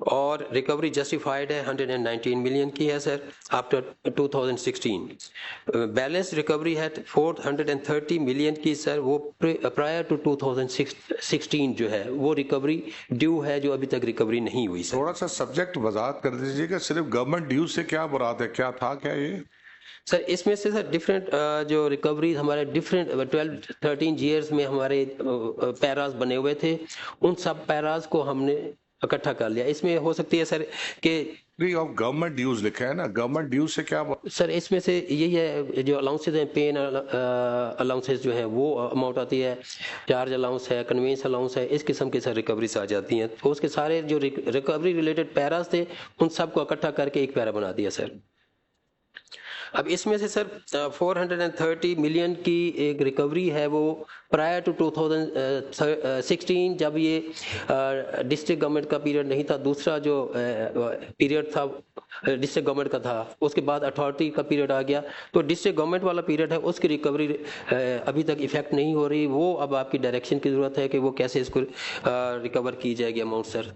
और रिकवरी जस्टिफाइड है 119 मिलियन की है सर आफ्टर 2016। बैलेंस रिकवरी है 430 मिलियन की सर, वो प्रायर टू 2016 जो है वो रिकवरी ड्यू है जो अभी तक रिकवरी नहीं हुई सर। थोड़ा सा सब्जेक्ट वजाहत कर दीजिएगा, सिर्फ गवर्नमेंट ड्यू से क्या मुराद है, क्या था क्या ये? सर इसमें से सर डिफरेंट जो रिकवरी हमारे डिफरेंट 12-13 ईयर्स में हमारे पैराज बने हुए थे, उन सब पैराज को हमने इकट्ठा कर लिया। इसमें हो सकती है सर कि फ्री ऑफ गवर्नमेंट ड्यूज लिखा है ना, गवर्नमेंट ड्यूज से क्या? सर इसमें से यही है जो अलाउंसेज हैं, पेन अलाउंसेज जो है वो अमाउंट आती है, चार्ज अलाउंस है, कन्वेंस अलाउंस है, इस किस्म के सर रिकवरीज आ जाती हैं। तो उसके सारे जो रिकवरी रिलेटेड पैराज थे उन सबको इकट्ठा करके एक पैरा बना दिया सर। अब इसमें से सर 430 मिलियन की एक रिकवरी है वो प्रायर टू 2016 जब ये डिस्ट्रिक्ट गवर्नमेंट का पीरियड नहीं था, दूसरा जो पीरियड था डिस्ट्रिक्ट गवर्नमेंट का था, उसके बाद अथॉरिटी का पीरियड आ गया, तो डिस्ट्रिक्ट गवर्नमेंट वाला पीरियड है उसकी रिकवरी अभी तक इफेक्ट नहीं हो रही। वो अब आपकी डायरेक्शन की जरूरत है कि वो कैसे इसको रिकवर की जाएगी अमाउंट सर।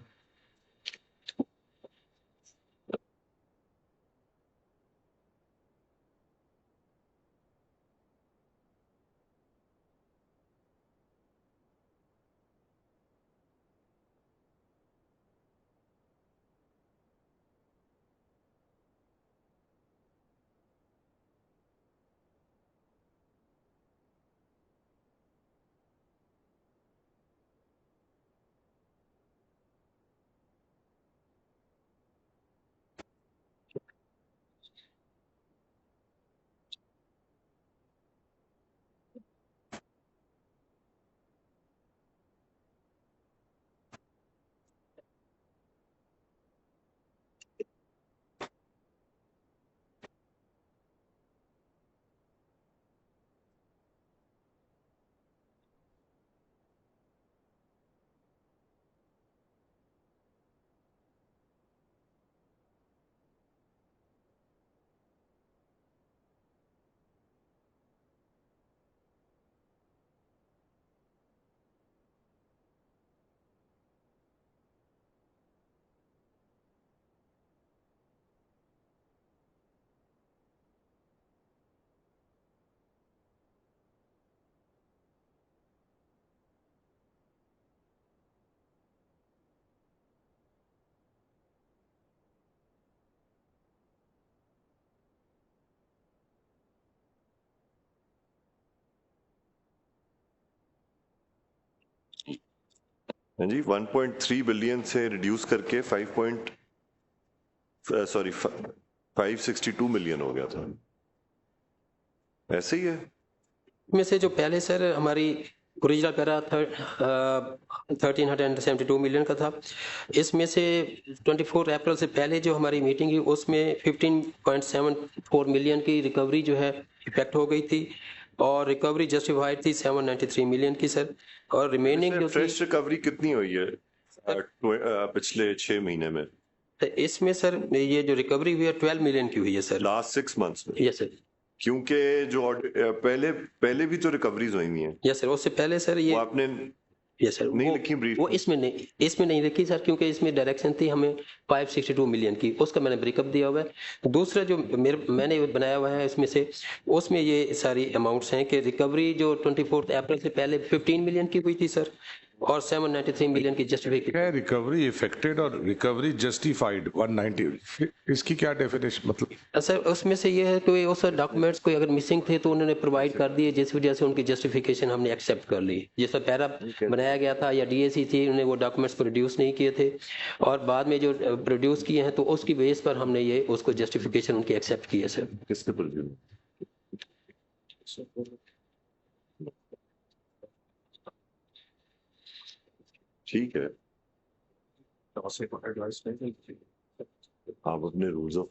जी 1.3 बिलियन से रिड्यूस करके 562 मिलियन हो गया था, ऐसे ही है। में से जो पहले सर हमारी ओरिजिनल पैरा 1372 मिलियन का था, इसमें से 24 अप्रैल से पहले जो हमारी मीटिंग हुई उसमें 15.74 मिलियन की रिकवरी जो है इफेक्ट हो गई थी और रिकवरी जस्टिफाइड थी 793 मिलियन की सर। और रिमेनिंग जो फ्रेश रिकवरी कितनी हुई है पिछले 6 महीने में? तो इसमें सर ये जो रिकवरी हुई है 12 मिलियन की हुई है सर लास्ट 6 मंथ्स में। यस सर, क्योंकि जो पहले भी तो रिकवरीज हुई हुई हैं। यस सर, उससे पहले सर ये आपने यस सर नहीं लिखी ब्रीफ, वो इसमें नहीं लिखी सर, क्योंकि इसमें डायरेक्शन थी हमें 562 मिलियन की, उसका मैंने ब्रेकअप दिया हुआ है। दूसरा जो मैंने बनाया हुआ है इसमें से, उसमें ये सारी अमाउंट्स हैं कि रिकवरी जो 24 अप्रैल से पहले 15 मिलियन की हुई थी सर और 793 मिलियन की जस्टिफिकेशन। रिकवरी इफेक्टेड और रिकवरी जस्टिफाइड 190, इसकी क्या डेफिनेशन मतलब? सर उसमें से ये है कि उस डॉक्यूमेंट्स कोई अगर मिसिंग थे तो उन्होंने प्रोवाइड कर दिए, जिस वजह से उनकी जस्टिफिकेशन हमने एक्सेप्ट कर ली। जैसा पैरा बनाया गया था या डीएसी थी, उन्होंने वो डॉक्यूमेंट्स प्रोड्यूस नहीं किए थे और बाद में जो प्रोड्यूस किए हैं तो उसकी बेस पर हमने ये उसको जस्टिफिकेशन उनकी एक्सेप्ट की है सर। किसने प्रोड्यूस? ठीक है, आप अपने रूल्स ऑफ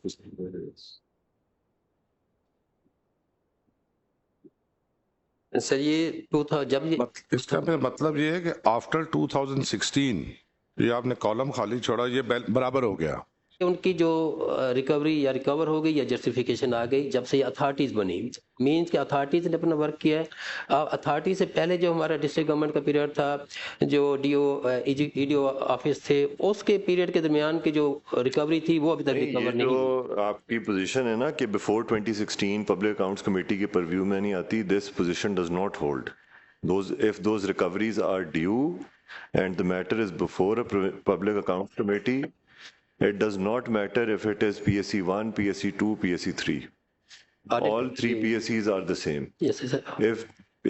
सर ये 2000 जब ये इसका मतलब ये है कि आफ्टर 2016 ये आपने कॉलम खाली छोड़ा, ये बराबर हो गया। उनकी जो रिकवरी या रिकवर हो गई या जस्टिफिकेशन आ गई जब से ये अथॉरिटीज बनी, मींस के अथॉरिटीज ने अपना वर्क किया है। अथॉरिटी से पहले जो हमारा डिस्ट्रिक्ट गवर्नमेंट का पीरियड था, जो ईडीओ ऑफिस थे, उसके पीरियड के दरमियान की जो रिकवरी थी वो अभी तक रिकवर नहीं। जो आपकी पोजीशन है ना कि बिफोर 2016 पब्लिक अकाउंट्स कमेटी के परव्यू में नहीं आती, this position does not hold. If those recoveries are due and the matter is before a public accounts committee, it does not matter if it is PSC 1, PSC 2, PSC 3. All 3 PSCs are the same. Yes, sir.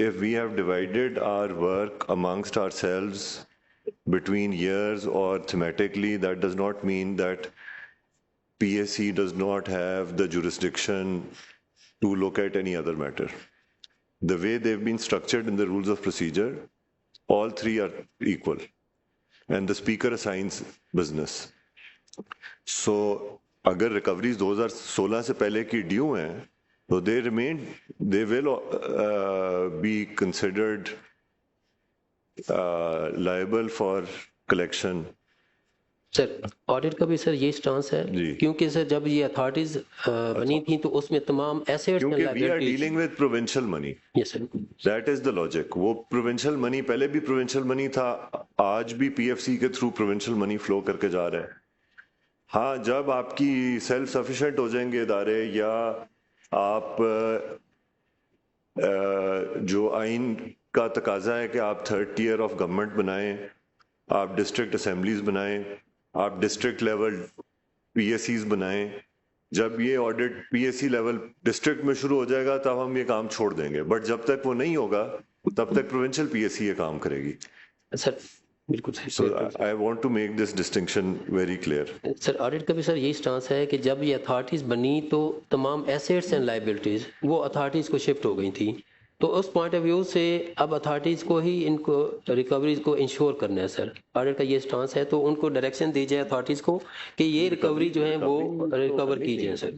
If we have divided our work amongst ourselves between years or thematically, that does not mean that PSC does not have the jurisdiction to look at any other matter. The way they've been structured in the rules of procedure, all 3 are equal, and the speaker assigns business. So अगर recoveries 2016 से पहले की due हैं तो they will be considered liable for collection. Sir audit का भी sir ये stance है, क्योंकि सर जब ये अथॉरिटीज बनी थी तो उसमें तमाम assets and liabilities, we are dealing with provincial money. Yes sir. That is the logic. वो provincial money पहले भी provincial money था, आज भी PFC के थ्रू provincial money flow करके जा रहा है। हाँ, जब आपकी सेल्फ सफिशिएंट हो जाएंगे इदारे या आप जो आइन का तकाजा है कि आप 3rd tier ऑफ गवर्नमेंट बनाएं, आप डिस्ट्रिक्ट असेंबलीज बनाएं, आप डिस्ट्रिक्ट लेवल PSCs बनाएं, जब ये ऑडिट PSC लेवल डिस्ट्रिक्ट में शुरू हो जाएगा तब हम ये काम छोड़ देंगे, बट जब तक वो नहीं होगा तब तक प्रोविंशियल PSC ये काम करेगी। सर बिल्कुल सही। So I want to make this distinction very clear. Sir audit का भी सर यही स्टांस है कि जब ये अथॉरिटीज बनी तो तमाम एसेट्स एंड लायबिलिटीज वो अथॉरिटीज को शिफ्ट हो गई थी, तो उस पॉइंट ऑफ व्यू से अब अथॉरिटीज को ही इनको रिकवरीज को इंश्योर करना है। सर ऑडिट का ये स्टांस है, तो उनको डायरेक्शन दी जाए अथॉरिटीज को कि ये रिकवरी जो है वो रिकवर की जाए। सर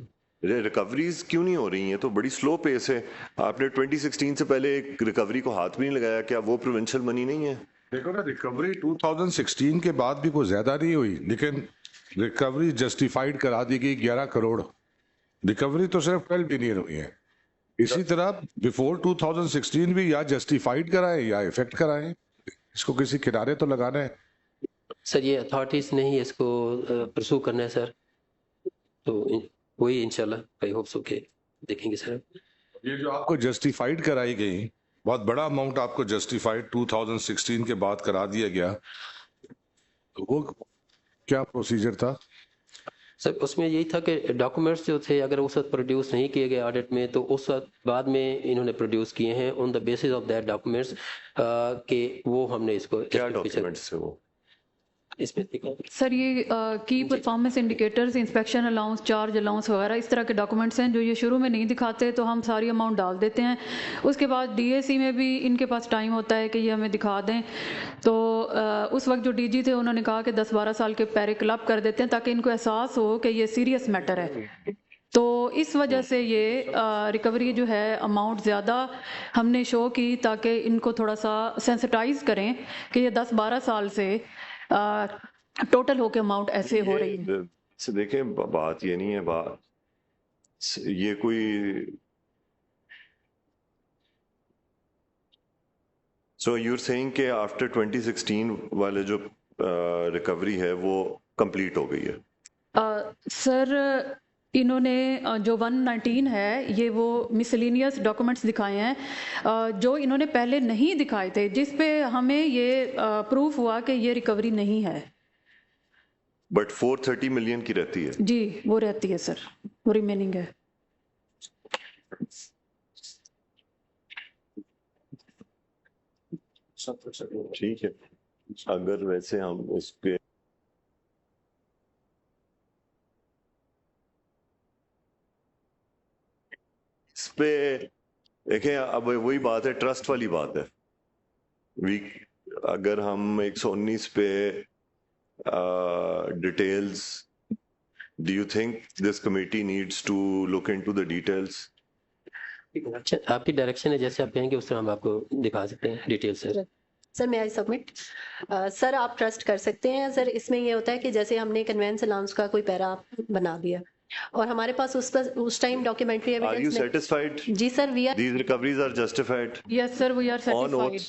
रिकवरीज क्यों नहीं हो रही हैं? तो बड़ी स्लो पेस है। आपने 2016 से पहले एक रिकवरी को हाथ भी नहीं लगाया, क्या वो प्रोविंशियल मनी नहीं है? देखो ना, रिकवरी 2016 के बाद भी कोई ज्यादा नहीं हुई, लेकिन रिकवरी जस्टिफाइड करा दी गई 11 करोड़। रिकवरी तो सिर्फ 12 बिलियन हुई है। इसी तरह बिफोर 2016 भी या जस्टिफाइड कराए या इफेक्ट कराए, इसको किसी किनारे तो लगाना है। सर ये अथॉरिटीज ने ही इसको परसू करना है सर, तो वही इंशाल्लाह आई होप सो के देखेंगे सर। ये जो आपको जस्टिफाइड कराई गई, बहुत बड़ा अमाउंट आपको जस्टिफाइड 2016 के बाद करा दिया गया, तो वो क्या प्रोसीजर था? सर उसमें यही था कि डॉक्यूमेंट्स जो थे अगर उस वक्त प्रोड्यूस नहीं किए गए ऑडिट में, तो उस वक्त बाद में इन्होंने प्रोड्यूस किए हैं on the basis of that documents, कि वो हमने इसको क्या डॉक्यूमेंट्स थे वो? सर ये की performance indicators, inspection allowance, charge allowance वगैरह इस तरह के डॉक्यूमेंट्स हैं जो ये शुरू में नहीं दिखाते, तो हम सारी अमाउंट डाल देते हैं। उसके बाद डीएसी में भी इनके पास टाइम होता है कि ये हमें दिखा दें, तो उस वक्त जो डीजी थे उन्होंने कहा कि 10-12 साल के पैरे क्लब कर देते हैं ताकि इनको एहसास हो कि ये सीरियस मैटर है। तो इस वजह से ये रिकवरी जो है अमाउंट ज़्यादा हमने शो की ताकि इनको थोड़ा सा सेंसिटाइज करें कि ये 10-12 साल से टोटल होके अमाउंट ऐसे हो रही है। देखें, बात ये नहीं है, ये कोई सो यूर सेइंग कि आफ्टर 2016 वाले जो रिकवरी है वो कंप्लीट हो गई है? सर इन्होंने जो 119 है ये वो मिसलिनियस डॉक्यूमेंट्स दिखाए हैं जो इन्होंने पहले नहीं दिखाए थे, जिस पे हमें ये प्रूफ हुआ कि ये रिकवरी नहीं है। बट 430 मिलियन की रहती है? जी वो रहती है सर, वो रिमेनिंग है। ठीक है, अगर वैसे हम इस पे देखें, अब वही बात है, ट्रस्ट वाली बात है। अगर हम 119 पे details, do you think this committee needs to look into the details? आपकी डायरेक्शन है, जैसे आप कहेंगे उस तरह हम आपको दिखा सकते हैं डिटेल्स। सर मैं आई सबमिट। सर आप ट्रस्ट कर सकते हैं सर, इसमें ये होता है कि जैसे हमने कन्वेंस अलाउंस का कोई पैरा बना दिया और हमारे पास उस time documentary evidence. Are you satisfied? जी sir, we are. These recoveries are justified? Yes sir, we are satisfied.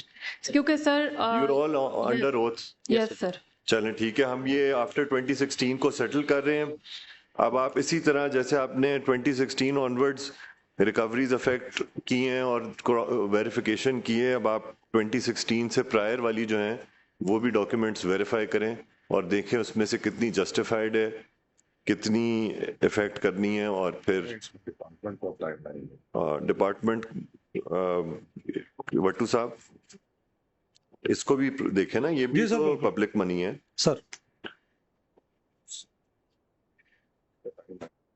क्योंकि sir you're all under oath? Yes sir. चलें ठीक है, हम ये आफ्टर 2016 को सेटल कर रहे हैं। अब आप इसी तरह जैसे आपने 2016 ऑनवर्ड्स रिकवरीज अफेक्ट की हैं और वेरिफिकेशन की है, अब आप 2016 से प्रायर वाली जो हैं वो भी डॉक्यूमेंट्स वेरीफाई करें और देखें उसमें से कितनी जस्टिफाइड है, कितनी इफेक्ट करनी है, और फिर डिपार्टमेंट वट्टू साहब इसको भी देखें ना, ये भी तो पब्लिक मनी है सर।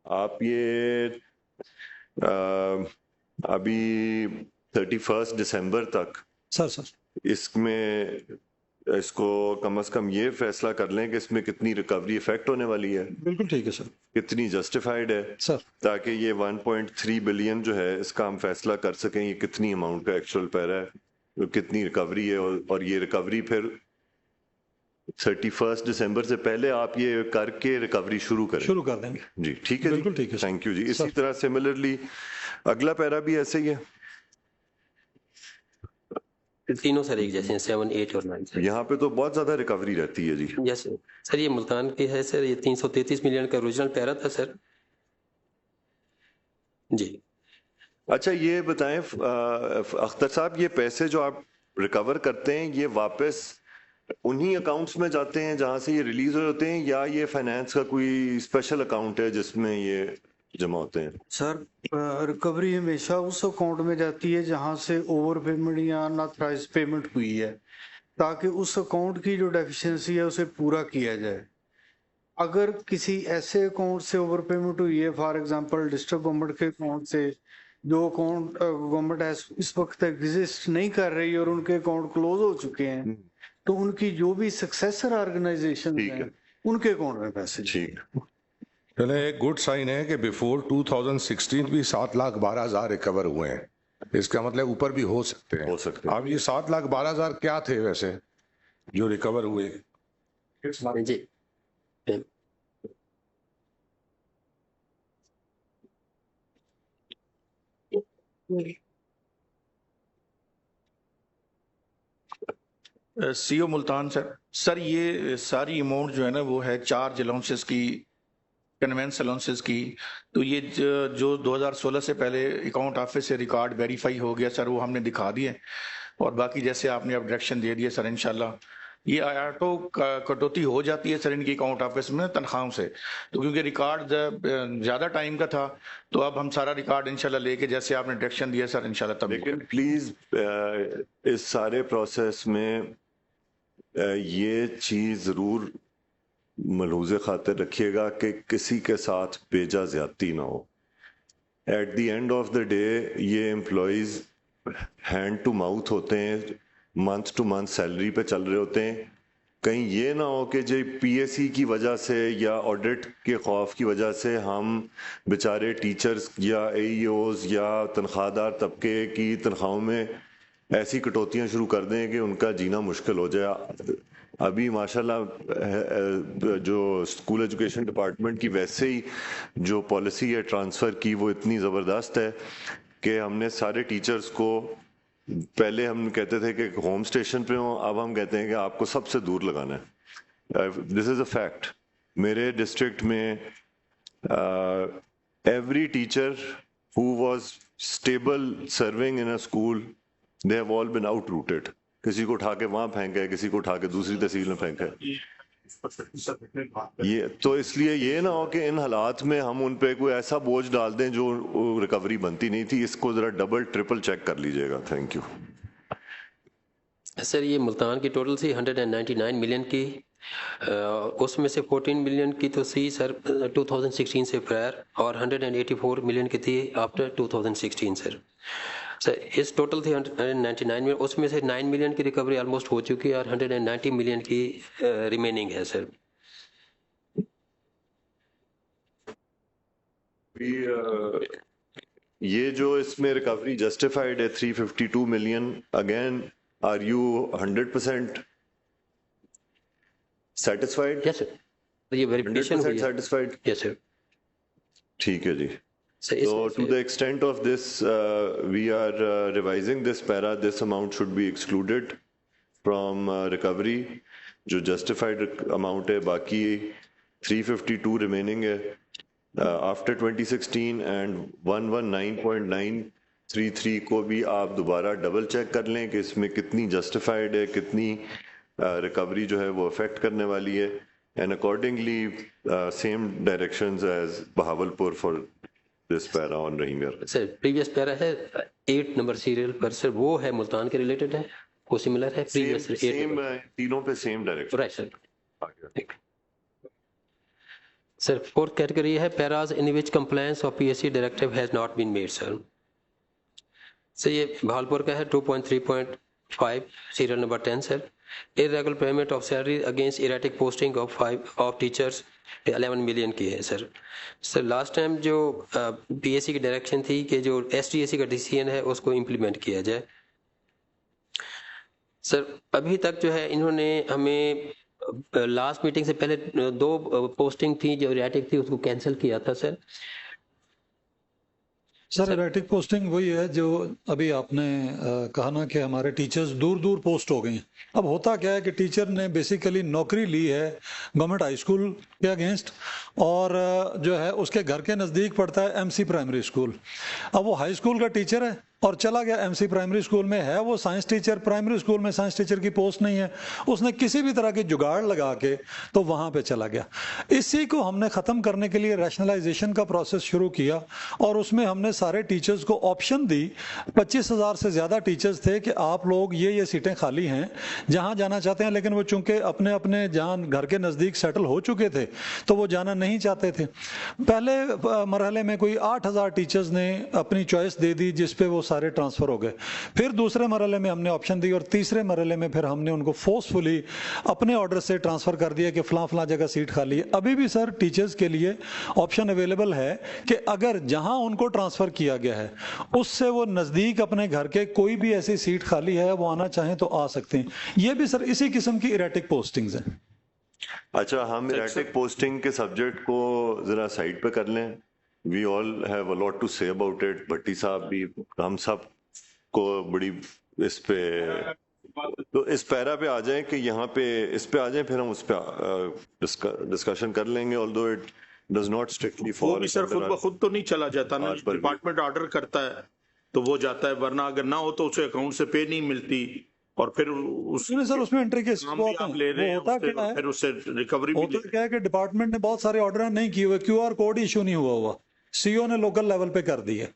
आप ये अभी 31 दिसंबर तक सर इसमें इसको कम से कम ये फैसला कर लें कि इसमें कितनी रिकवरी इफेक्ट होने वाली है। बिल्कुल ठीक है सर। कितनी जस्टिफाइड है सर, ताकि ये 1.3 बिलियन जो है इसका हम फैसला कर सकें ये कितनी अमाउंट का एक्चुअल पैरा है, कितनी रिकवरी है, और ये रिकवरी फिर 31 दिसंबर से पहले आप ये करके रिकवरी शुरू कर देंगे। जी ठीक है, बिल्कुल ठीक है, थैंक यू जी। इसी तरह सिमिलरली अगला पैरा भी ऐसे ही है, तीनों सर एक जैसे हैं, 7, 8 और 9। यहाँ पे तो बहुत ज्यादा रिकवरी रहती है जी। यस सर, ये मुल्तान की है सर, ये 333 मिलियन का ओरिजिनल पैरा था सर जी। अच्छा ये बताएं अख्तर साहब, ये पैसे जो आप रिकवर करते हैं ये वापस उन्हीं अकाउंट्स में जाते हैं जहां से ये रिलीज होते हैं, या ये फाइनेंस का कोई स्पेशल अकाउंट है जिसमें ये जमा होते हैं? सर रिकवरी हमेशा उस अकाउंट में जाती है जहां से ओवर पेमेंट या अनऑथराइज्ड पेमेंट हुई है, ताकि उस अकाउंट की जो डेफिशिएंसी है उसे पूरा किया जाए। अगर किसी ऐसे अकाउंट से ओवर पेमेंट हुई है, फॉर एग्जांपल डिस्ट्रिक्ट गवर्नमेंट के अकाउंट से, जो अकाउंट गवर्नमेंट इस वक्त एग्जिस्ट नहीं कर रही और उनके अकाउंट क्लोज हो चुके हैं, तो उनकी जो भी सक्सेसर ऑर्गेनाइजेशन है उनके अकाउंट में पैसे। ठीक, चले एक गुड साइन है कि बिफोर 2016 भी 7,12,000 रिकवर हुए हैं, इसका मतलब ऊपर भी हो सकते हैं। अब ये 7,12,000 क्या थे वैसे जो रिकवर हुए? जी सीओ मुल्तान सर, ये सारी अमाउंट जो है ना वो है चार्ज अलाउंसेस की, कन्वेंस अलाउंसेस की। तो ये जो 2016 से पहले अकाउंट ऑफिस से रिकॉर्ड वेरीफाई हो गया सर, वो हमने दिखा दिए, और बाकी जैसे आपने अब डायरेक्शन दे दिए सर, इंशाल्लाह ये ऑटो कटौती हो जाती है सर इनकी अकाउंट ऑफिस में तनख्वाहों से। तो क्योंकि रिकॉर्ड ज़्यादा टाइम का था, तो अब हम सारा रिकॉर्ड इंशाल्लाह लेके जैसे आपने डायरेक्शन दिया सर इंशाल्लाह तब। लेकिन प्लीज इस सारे प्रोसेस में یہ چیز ضرور ملحوظ خاطر رکھیے گا کہ کسی کے ساتھ بیجا زیادتی نہ ہو. At the end of the day یہ امپلائیز ہینڈ ٹو ماؤتھ ہوتے ہیں, منتھ ٹو منتھ سیلری پہ چل رہے ہوتے ہیں. کہیں یہ نہ ہو کہ جی پی ایس سی کی وجہ سے یا آڈٹ کے خوف کی وجہ سے ہم بیچارے ٹیچرز یا اے ای اوز یا تنخواہ دار طبقے کی تنخواہوں میں ایسی کٹوتیاں شروع کر دیں کہ ان کا جینا مشکل ہو جائے. ابھی ماشاءاللہ جو اسکول ایجوکیشن ڈپارٹمنٹ کی ویسے ہی جو پالیسی ہے ٹرانسفر کی وہ اتنی زبردست ہے کہ ہم نے سارے ٹیچرز کو, پہلے ہم کہتے تھے کہ ہوم اسٹیشن پہ ہوں, اب ہم کہتے ہیں کہ آپ کو سب سے دور لگانا ہے. This is a fact. میرے ڈسٹرکٹ میں every teacher who was stable serving in a school they have all been out rooted. کسی کو اٹھا کے وہاں پھینکا ہے, کسی کو اٹھا کے دوسری تحصیل میں پھینکا ہے. یہ تو اس لیے یہ نہ ہو کہ ان حالات میں ہم ان پہ کوئی ایسا بوجھ ڈال دیں جو ریکوری بنتی نہیں تھی. اس کو ذرا ڈبل ٹرپل چیک کر لیجئے گا. Thank you. سر یہ ملتان کی ٹوٹل تھی 199 ملین کی, اس میں سے 14 ملین کی تو سی سر 2016 سے پرائر اور 184 ملین کی تھی آفٹر 2016 سر. سر اس ٹوٹل تھی 199 ملین, اس میں سے 9 ملین کی ریکوری آلموسٹ ہو چکی ہے اور 190 ملین کی ریمیننگ ہے سر. یہ جو اس میں ریکوری جسٹیفائڈ ہے 352 million, again are you 100% satisfied? Yes sir, یہ ویریفیکیشن ہوئی ہے. سیٹسفائڈ؟ Yes sir. ٹھیک ہے جی. So to the extent of this, we are revising this para. This amount should be excluded from recovery. جو justified amount ہے, باقی 352 remaining ہے after 2016 and 119.933 کو بھی آپ دوبارہ ڈبل چیک کر لیں کہ اس میں کتنی justified ہے, کتنی recovery جو ہے وہ affect کرنے والی ہے. And accordingly same directions as Bahawalpur for this para on رحیم یار. سر پریویس پیرا ہے 8 نمبر سیریل پر سر, وہ ہے ملتان کے ریلیٹڈ ہے, وہ سملر ہے. پریویس سیم تینوں پہ same direction. Right sir. Sir fourth category ہے پیراز ان وچ compliance of P S C directive has not been made sir. Sir یہ بہالپور کا ہے 2.3.5 serial number 10 sir. irregular payment of salary against erratic posting of teachers 11 million کی ہے سر. Sir last time جو پی S سی کی ڈائریکشن تھی کہ جو ایس ٹی اے سی کا ڈیسیژن ہے اس کو امپلیمنٹ کیا جائے. سر ابھی تک جو ہے انہوں نے ہمیں لاسٹ میٹنگ سے پہلے 2 پوسٹنگ تھی جو ایریٹک تھی, اس کو کینسل کیا تھا سر. سر ایریٹک پوسٹنگ وہی ہے جو ابھی آپ نے کہا نا کہ ہمارے ٹیچرز دور دور پوسٹ ہو گئے ہیں. اب ہوتا کیا ہے کہ ٹیچر نے بیسیکلی نوکری لی ہے گورنمنٹ ہائی اسکول کے اگینسٹ, اور جو ہے اس کے گھر کے نزدیک پڑتا ہے ایم سی پرائمری اسکول. اب وہ ہائی اسکول کا ٹیچر ہے اور چلا گیا ایم سی پرائمری اسکول میں, ہے وہ سائنس ٹیچر, پرائمری اسکول میں سائنس ٹیچر کی پوسٹ نہیں ہے, اس نے کسی بھی طرح کی جگاڑ لگا کے تو وہاں پہ چلا گیا. اسی کو ہم نے ختم کرنے کے لیے ریشنلائزیشن کا پروسیس شروع کیا, اور اس میں ہم نے سارے ٹیچرز کو آپشن دی. 25,000 سے زیادہ ٹیچرز تھے کہ آپ لوگ یہ سیٹیں خالی ہیں جہاں جانا چاہتے ہیں, لیکن وہ چونکہ اپنے اپنے جہاں گھر کے نزدیک سیٹل ہو چکے تھے تو وہ جانا نہیں چاہتے تھے. پہلے مرحلے میں کوئی 8,000 ٹیچرز نے اپنی چوائس دے دی جس پہ وہ سارے ٹرانسفر ہو گئے. پھر دوسرے مرحلے میں ہم نے آپشن دی, اور تیسرے مرحلے میں پھر ہم نے ان کو فورسفلی اپنے آرڈر سے ٹرانسفر کر دیا کہ فلاں فلاں جگہ سیٹ خالی ہے. ابھی بھی سر ٹیچرز کے لیے آپشن اویلیبل ہے کہ اگر جہاں ان کو ٹرانسفر کیا گیا ہے اس سے وہ نزدیک اپنے گھر کے کوئی بھی ایسی سیٹ خالی ہے وہ آنا چاہیں تو آ سکتے ہیں. یہ بھی سر اسی قسم کی ایریٹک پوسٹنگز ہیں. اچھا, ہم ایریٹک پوسٹنگ کے سبجیکٹ کو ذرا سائڈ پہ کر لیں. We all have a lot to say about it. Bhatti صاحب بھی, ہم سب کو بڑی اس پہ, تو اس پیرا پہ آ جائیں کہ یہاں پہ اس پہ آ جائیں, پھر ہم اس پہ ڈسکشن کر لیں گے. although it does not strictly fall. وہ بھی سر خود بخود تو نہیں چلا جاتا نا, ڈپارٹمنٹ آرڈر کرتا ہے تو وہ جاتا ہے, ورنہ اگر نہ ہو تو اسے اکاؤنٹ سے پے نہیں ملتی, اور پھر اس میں انٹری کے پھر اس سے ریکوری بھی ہوتا کیا ہے کہ ڈپارٹمنٹ نے بہت سارے آرڈر نہیں کیے ہوئے, کیو آر کوڈ ایشو نہیں ہوا, سی او نے لوکل لیول پہ کر دی ہے,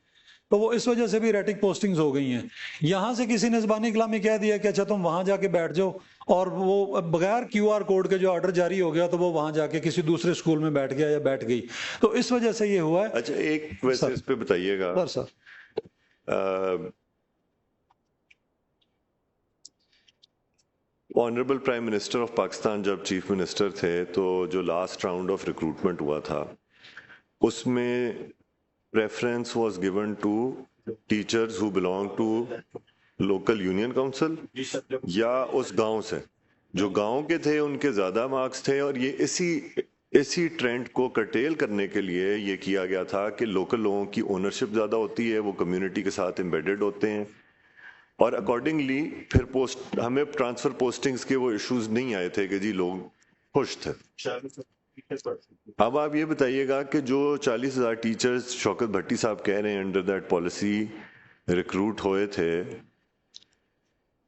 تو وہ اس وجہ سے بھی ایریٹک پوسٹنگز ہو گئی ہیں. یہاں سے کسی نے زبانی کلامی کہہ دیا کہ اچھا تم وہاں جا کے بیٹھ جاؤ اور وہ بغیر QR کوڈ کے جو آرڈر جاری ہو گیا تو وہ وہاں جا کے کسی دوسرے اسکول میں بیٹھ گیا یا بیٹھ گئی, تو اس وجہ سے یہ ہوا ہے. اچھا ایک ویسے اس پہ بتائیے گا sir, honourable prime minister of Pakistan جب چیف منسٹر تھے تو جو لاسٹ راؤنڈ آف ریکروٹمنٹ ہوا تھا اس میں preference was given to teachers who belong to local union council یا اس گاؤں سے, جو گاؤں کے تھے ان کے زیادہ مارکس تھے, اور یہ اسی ٹرینڈ کو کرٹیل کرنے کے لیے یہ کیا گیا تھا کہ لوکل لوگوں کی اونرشپ زیادہ ہوتی ہے, وہ کمیونٹی کے ساتھ امبیڈڈ ہوتے ہیں, اور اکارڈنگلی پھر ہمیں ٹرانسفر پوسٹنگز کے وہ ایشوز نہیں آئے تھے کہ جی لوگ خوش تھے. اب آپ یہ بتائیے گا کہ جو 40,000 ٹیچرز شوکت بھٹی صاحب کہہ رہے ہیں انڈر دیٹ پالیسی ریکروٹ ہوئے تھے,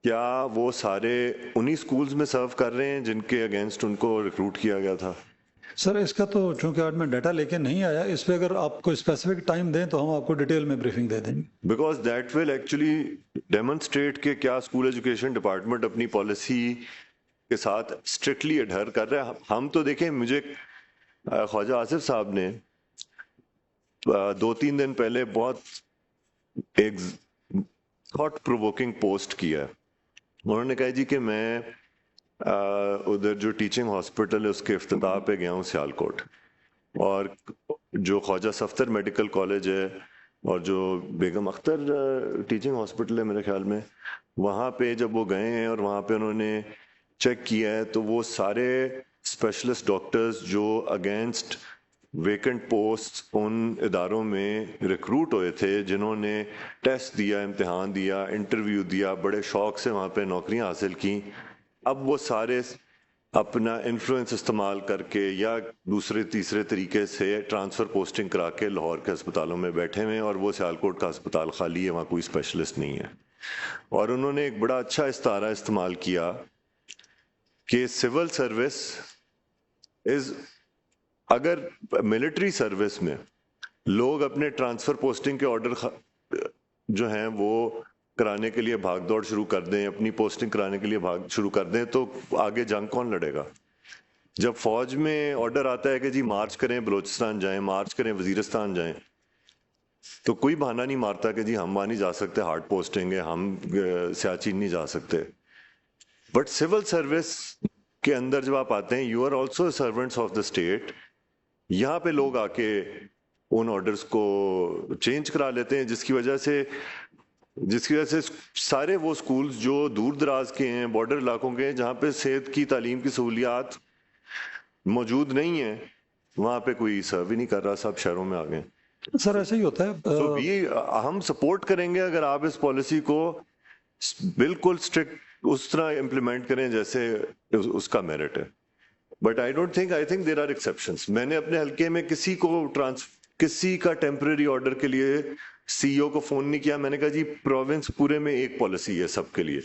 کیا وہ سارے انہی سکولز میں سرو کر رہے ہیں جن کے اگینسٹ ان کو ریکروٹ کیا گیا تھا؟ سر اس کا تو چونکہ آج میں ڈیٹا لے کے نہیں آیا, اس پہ اگر آپ کو اسپیسیفک ٹائم دیں تو ہم آپ کو ڈیٹیل میں بریفنگ دے دیں گے. Because that will actually demonstrate کہ کیا اسکول ایجوکیشن ڈپارٹمنٹ اپنی پالیسی کے ساتھ اسٹرکٹلی اڈہر کر رہے ہیں. ہم تو دیکھیں, مجھے خواجہ آصف صاحب نے 2-3 دن پہلے بہت ایک تھاٹ پرووکنگ پوسٹ کیا. انہوں نے کہا جی کہ میں ادھر جو ٹیچنگ ہاسپٹل ہے اس کے افتتاح پہ گیا ہوں سیالکوٹ, اور جو خواجہ صفتر میڈیکل کالج ہے اور جو بیگم اختر ٹیچنگ ہاسپٹل ہے میرے خیال میں, وہاں پہ جب وہ گئے ہیں اور وہاں پہ انہوں نے چیک کیا ہے تو وہ سارے اسپیشلسٹ ڈاکٹرز جو اگینسٹ ویکنٹ پوسٹ ان اداروں میں ریکروٹ ہوئے تھے, جنہوں نے ٹیسٹ دیا, امتحان دیا, انٹرویو دیا, بڑے شوق سے وہاں پہ نوکریاں حاصل کی, اب وہ سارے اپنا انفلوئنس استعمال کر کے یا دوسرے تیسرے طریقے سے ٹرانسفر پوسٹنگ کرا کے لاہور کے ہسپتالوں میں بیٹھے ہوئے ہیں, اور وہ سیالکوٹ کا ہسپتال خالی ہے, وہاں کوئی اسپیشلسٹ نہیں ہے. اور انہوں نے ایک بڑا اچھا استعارہ استعمال کیا کہ سول سروس از, اگر ملٹری سروس میں لوگ اپنے ٹرانسفر پوسٹنگ کے آرڈر جو ہیں وہ کرانے کے لیے بھاگ دوڑ شروع کر دیں, اپنی پوسٹنگ کرانے کے لیے شروع کر دیں, تو آگے جنگ کون لڑے گا؟ جب فوج میں آرڈر آتا ہے کہ جی مارچ کریں بلوچستان جائیں, مارچ کریں وزیرستان جائیں, تو کوئی بہانہ نہیں مارتا کہ جی ہم وہاں نہیں جا سکتے, ہارڈ پوسٹنگ ہے, ہم سیاچین نہیں جا سکتے. بٹ سول سروس کے اندر جب آپ آتے ہیں, you are also servants of the state, یہاں پہ لوگ آ کے ان آرڈرز کو چینج کرا لیتے ہیں, جس کی وجہ سے سارے وہ سکولز جو دور دراز کے ہیں, بارڈر علاقوں کے ہیں, جہاں پہ صحت کی تعلیم کی سہولیات موجود نہیں ہیں, وہاں پہ کوئی سرو ہی نہیں کر رہا, سب شہروں میں آ گئے. سر ایسا ہی ہوتا ہے. تو ہم سپورٹ کریں گے اگر آپ اس پالیسی کو بالکل اسٹرکٹ اس طرح امپلیمنٹ کریں جیسے اس کا میرٹ ہے. But I think there are exceptions. میں نے اپنے حلقے میں کسی کا ٹیمپرری آرڈر کے لیے سی او کو فون نہیں کیا. میں نے کہا جی پروونس پورے میں ایک پالیسی ہے سب کے لیے,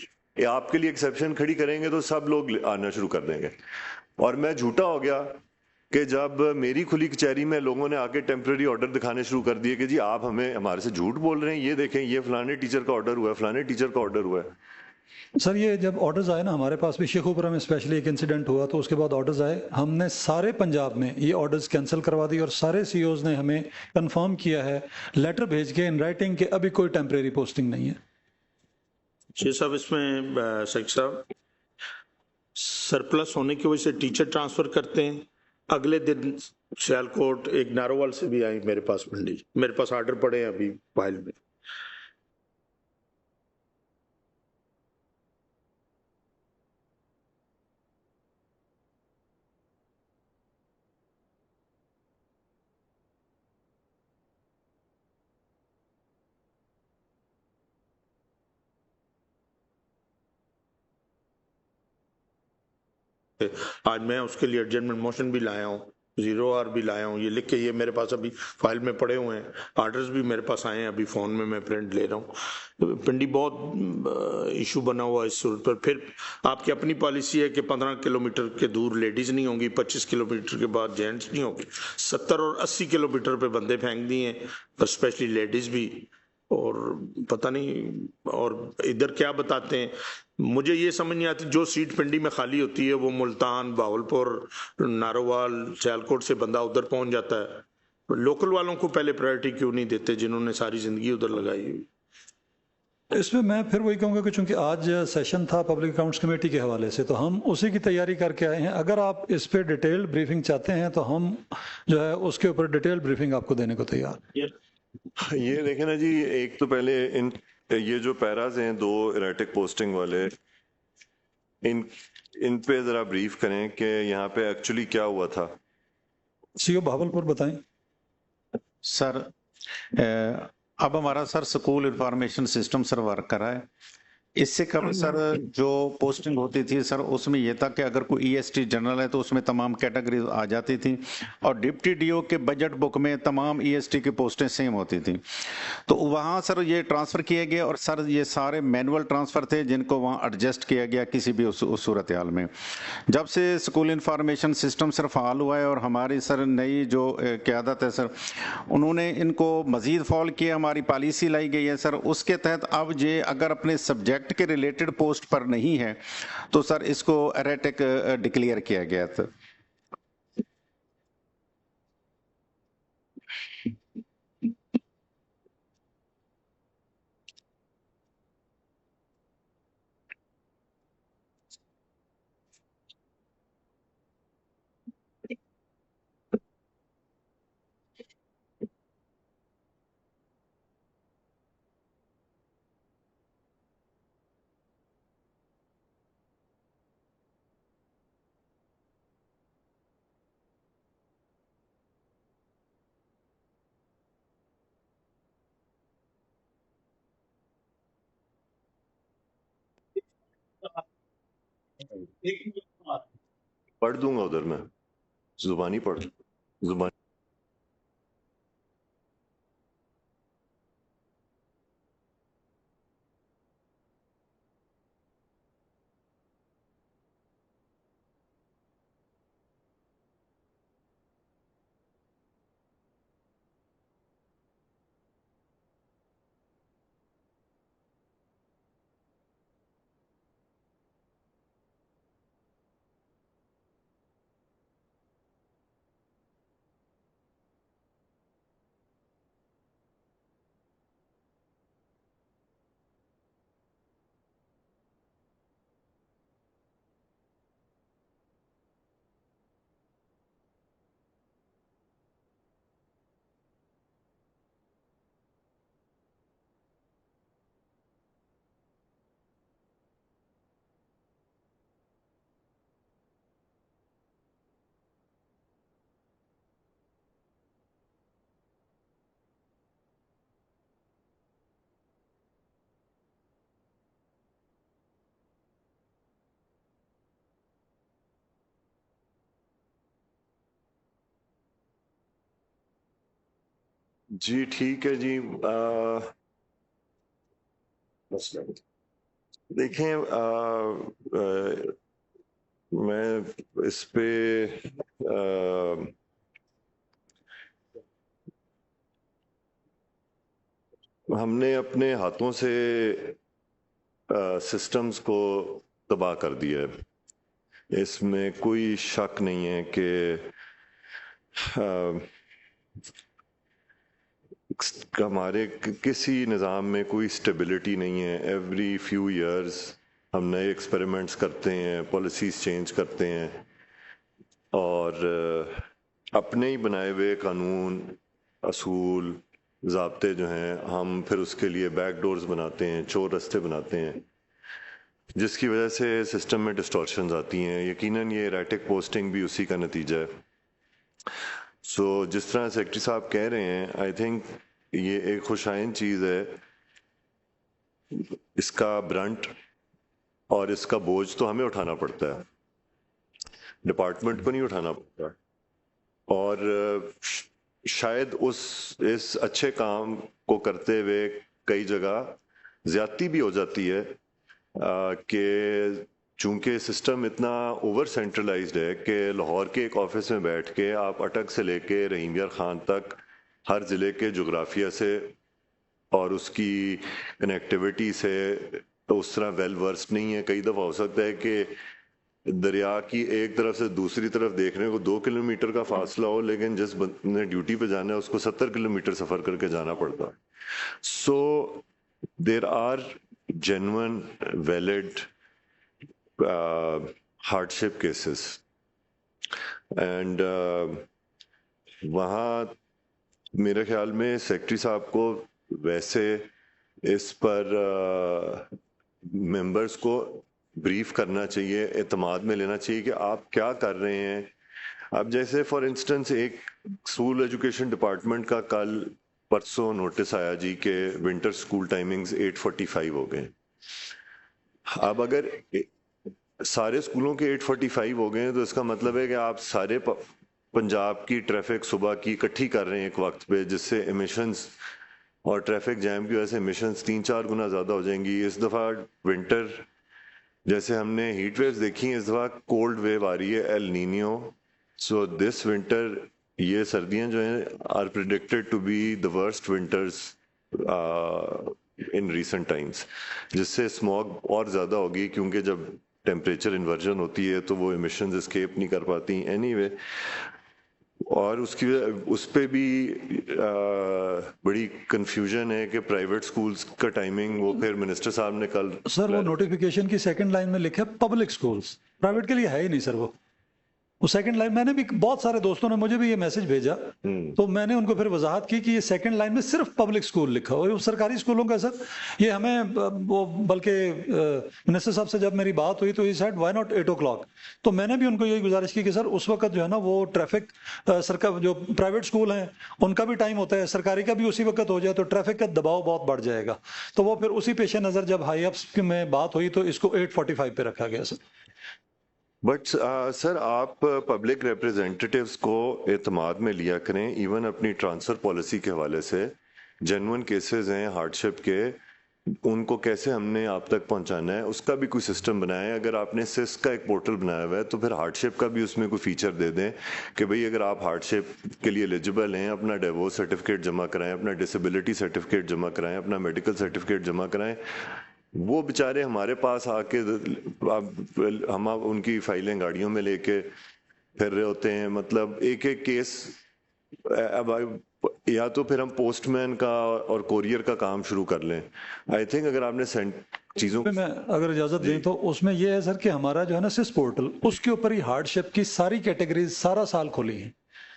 آپ کے لیے ایکسیپشن کھڑی کریں گے تو سب لوگ آنا شروع کر دیں گے. اور میں جھوٹا ہو گیا کہ جب میری کھلی کچہری میں لوگوں نے آ کے ٹیمپرری آرڈر دکھانے شروع کر دیے کہ جی آپ ہمارے سے جھوٹ بول رہے ہیں, یہ دیکھیں یہ فلانے ٹیچر کا آرڈر ہوا ہے, فلانے ٹیچر کا آرڈر ہوا ہے. سر یہ جب آرڈرز آئے نا, ہمارے پاس بھی شیخوپورہ میں اسپیشلی ایک انسیڈنٹ ہوا, تو اس کے بعد آرڈرز آئے, ہم نے سارے پنجاب میں یہ آرڈرز کینسل کروا دی, اور سارے سی اوز نے ہمیں کنفرم کیا ہے لیٹر بھیج کے ان رائٹنگ کہ ابھی کوئی ٹیمپریری پوسٹنگ نہیں ہے. جی صاحب, اس میں سیک صاحب سرپلس ہونے کی وجہ سے ٹیچر ٹرانسفر کرتے ہیں, اگلے دن سیالکوٹ ایک ناروال سے بھی آئی میرے پاس منڈی, میرے پاس آرڈر پڑے ہیں ابھی فائل میں. آج میں اس کے لیے ایڈجسٹمنٹ موشن بھی لایا ہوں, 0R بھی لایا ہوں, یہ لکھ کے یہ میرے پاس ابھی فائل میں پڑے ہوئے ہیں. آرڈرز بھی میرے پاس آئے ہیں, ابھی فون میں پرنٹ لے رہا ہوں. پنڈی بہت ایشو بنا ہوا ہے اس صورت پر. پھر آپ کی اپنی پالیسی ہے کہ 15 کلومیٹر کے دور لیڈیز نہیں ہوں گی, 25 کلومیٹر کے بعد جینٹس نہیں ہوں گے, 70 اور 80 کلومیٹر پہ بندے پھینک دیے ہیں, اسپیشلی لیڈیز بھی, اور پتہ نہیں اور ادھر کیا بتاتے ہیں. مجھے یہ سمجھ نہیں آتی جو سیٹ پنڈی میں خالی ہوتی ہے وہ ملتان، باولپور، ناروال، سیالکوٹ سے بندہ ادھر پہنچ جاتا ہے. لوکل والوں کو پہلے پرائرٹی کیوں نہیں دیتے جنہوں نے ساری زندگی ادھر لگائی ہوئی؟ اس میں میں پھر وہی کہوں گا کہ چونکہ آج سیشن تھا پبلک اکاؤنٹس کمیٹی کے حوالے سے تو ہم اسی کی تیاری کر کے آئے ہیں. اگر آپ اس پہ ڈیٹیل بریفنگ چاہتے ہیں تو ہم جو ہے اس کے اوپر ڈیٹیل بریفنگ آپ کو دینے کو تیار. یہ دیکھیں نا جی، ایک تو پہلے یہ جو پیراز ہیں 2 ایریٹک پوسٹنگ والے، ان پہ ذرا بریف کریں کہ یہاں پہ ایکچولی کیا ہوا تھا. سی او بہاولپور بتائیں. سر اب ہمارا سر اسکول انفارمیشن سسٹم سر ورک کر رہا ہے. اس سے قبل سر جو پوسٹنگ ہوتی تھی سر اس میں یہ تھا کہ اگر کوئی ای ایس ٹی جنرل ہے تو اس میں تمام کیٹیگریز آ جاتی تھی، اور ڈپٹی ڈی او کے بجٹ بک میں تمام ای ایس ٹی کی پوسٹیں سیم ہوتی تھیں. تو وہاں سر یہ ٹرانسفر کیے گئے، اور سر یہ سارے مینول ٹرانسفر تھے جن کو وہاں ایڈجسٹ کیا گیا کسی بھی اس صورتحال میں. جب سے اسکول انفارمیشن سسٹم سر فعال ہوا ہے اور ہماری سر نئی جو قیادت ہے سر انہوں نے ان کو مزید فعال کیا، ہماری پالیسی لائی گئی ہے سر. اس کے تحت اب یہ اگر اپنے سبجیکٹ کے ریلیٹڈ پوسٹ پر نہیں ہے تو سر اس کو ایریٹک ڈکلیئر کیا گیا تھا. پڑھ دوں گا ادھر میں، زبانی پڑھ زبانی. جی ٹھیک ہے جی. دیکھیں میں اس پہ ہم نے اپنے ہاتھوں سے سسٹمز کو تباہ کر دیا ہے، اس میں کوئی شک نہیں ہے کہ ہمارے کسی نظام میں کوئی اسٹیبلٹی نہیں ہے. ایوری فیو ایئرز ہم نئے ایکسپیریمنٹس کرتے ہیں، پالیسیز چینج کرتے ہیں، اور اپنے ہی بنائے ہوئے قانون، اصول، ضابطے جو ہیں ہم پھر اس کے لیے بیک ڈورز بناتے ہیں، چور رستے بناتے ہیں، جس کی وجہ سے سسٹم میں ڈسٹورشنز آتی ہیں. یقیناً یہ ایریٹک پوسٹنگ بھی اسی کا نتیجہ ہے. سو جس طرح سیکرٹری صاحب کہہ رہے ہیں، آئی تھنک یہ ایک خوشائند چیز ہے. اس کا برنٹ اور اس کا بوجھ تو ہمیں اٹھانا پڑتا ہے، ڈپارٹمنٹ کو نہیں اٹھانا پڑتا. اور شاید اس اچھے کام کو کرتے ہوئے کئی جگہ زیادتی بھی ہو جاتی ہے کہ چونکہ سسٹم اتنا اوور سینٹرلائزڈ ہے کہ لاہور کے ایک آفس میں بیٹھ کے آپ اٹک سے لے کے رحیم یار خان تک ہر ضلع کے جغرافیہ سے اور اس کی کنیکٹیوٹی سے اس طرح ویل ورسڈ نہیں ہے. کئی دفعہ ہو سکتا ہے کہ دریا کی ایک طرف سے دوسری طرف دیکھنے کو 2 کلومیٹر کا فاصلہ ہو, لیکن جس بندے نے ڈیوٹی پہ جانا ہے اس کو 70 کلومیٹر سفر کر کے جانا پڑتا ہے. So there are genuine valid hardship cases, and وہاں میرے خیال میں سیکرٹری صاحب کو ویسے اس پر ممبرس کو بریف کرنا چاہیے, اعتماد میں لینا چاہیے کہ آپ کیا کر رہے ہیں. اب جیسے فار انسٹنس ایک اسکول ایجوکیشن ڈپارٹمنٹ کا کل پرسوں نوٹس آیا جی کہ ونٹر اسکول ٹائمنگز 8:45 ہو گئے. اب اگر سارے اسکولوں کے 8:45 ہو گئے ہیں تو اس کا مطلب ہے کہ آپ سارے پنجاب کی ٹریفک صبح کی اکٹھی کر رہے ہیں ایک وقت پہ, جس سے ایمیشنز اور ٹریفک جیم کی وجہ سے ایمیشنز 3-4 گنا زیادہ ہو جائیں گی. اس دفعہ ونٹر جیسے ہم نے ہیٹ ویوز دیکھی ہیں, اس دفعہ کولڈ ویو آ رہی ہے, ایل نینیو. سو دس ونٹر, یہ سردیاں جو ہیں are predicted to be the worst winters in recent times, جس سے اسموگ اور زیادہ ہوگی کیونکہ جب ٹیمپریچر انورژن ہوتی ہے تو وہ ایمیشنز اسکیپ نہیں کر پاتی. اینی وے, اور اس پہ بھی بڑی کنفیوژن ہے کہ پرائیویٹ سکولز کا ٹائمنگ, وہ پھر منسٹر صاحب نے کل سر وہ نوٹیفیکیشن کی سیکنڈ لائن میں لکھا ہے پبلک سکولز, پرائیویٹ کے لیے ہے ہی نہیں سر. وہ سیکنڈ لائن, میں نے بھی بہت سارے دوستوں نے مجھے بھی یہ میسج بھیجا تو میں نے ان کو پھر وضاحت کی کہ یہ سیکنڈ لائن میں صرف پبلک سکول لکھا ہو. سرکاری سکولوں کا سر یہ ہمیں وہ, بلکہ منسٹر صاحب سے جب میری بات ہوئی تو یہ سیڈ وائی ناٹ 8 o'clock, تو میں نے بھی ان کو یہی گزارش کی کہ سر اس وقت جو ہے نا وہ ٹریفک سرکار جو پرائیویٹ سکول ہیں ان کا بھی ٹائم ہوتا ہے, سرکاری کا بھی اسی وقت ہو جائے تو ٹریفک کا دباؤ بہت بڑھ جائے گا. تو وہ پھر اسی پیش نظر جب ہائی اپس میں بات ہوئی تو اس کو 8:45 پہ رکھا گیا سر. بٹ سر آپ پبلک ریپرزینٹیٹیوز کو اعتماد میں لیا کریں, ایون اپنی ٹرانسفر پالیسی کے حوالے سے. جینوئن کیسز ہیں ہارڈ شپ کے, ان کو کیسے ہم نے آپ تک پہنچانا ہے اس کا بھی کوئی سسٹم بنایا ہے. اگر آپ نے سس کا ایک پورٹل بنایا ہوا ہے تو پھر ہارڈ شپ کا بھی اس میں کوئی فیچر دے دیں کہ بھئی اگر آپ ہارڈ شپ کے لیے ایلیجیبل ہیں, اپنا ڈیوورس سرٹیفکیٹ جمع کرائیں, اپنا ڈسیبلٹی سرٹیفکیٹ جمع کرائیں, اپنا میڈیکل سرٹیفکیٹ جمع کرائیں. وہ بیچارے ہمارے پاس آ کے ہم ان کی فائلیں گاڑیوں میں لے کے پھر رہے ہوتے ہیں. مطلب ایک ایک کیس, اب یا تو پھر ہم پوسٹ مین کا اور کوریئر کا کام شروع کر لیں. آئی تھنک اگر آپ نے چیزوں میں اگر اجازت دیں تو اس میں یہ ہے سر کہ ہمارا جو ہے نا سس پورٹل, اس کے اوپر ہی ہارڈ شپ کی ساری کیٹیگریز سارا سال کھولی ہیں.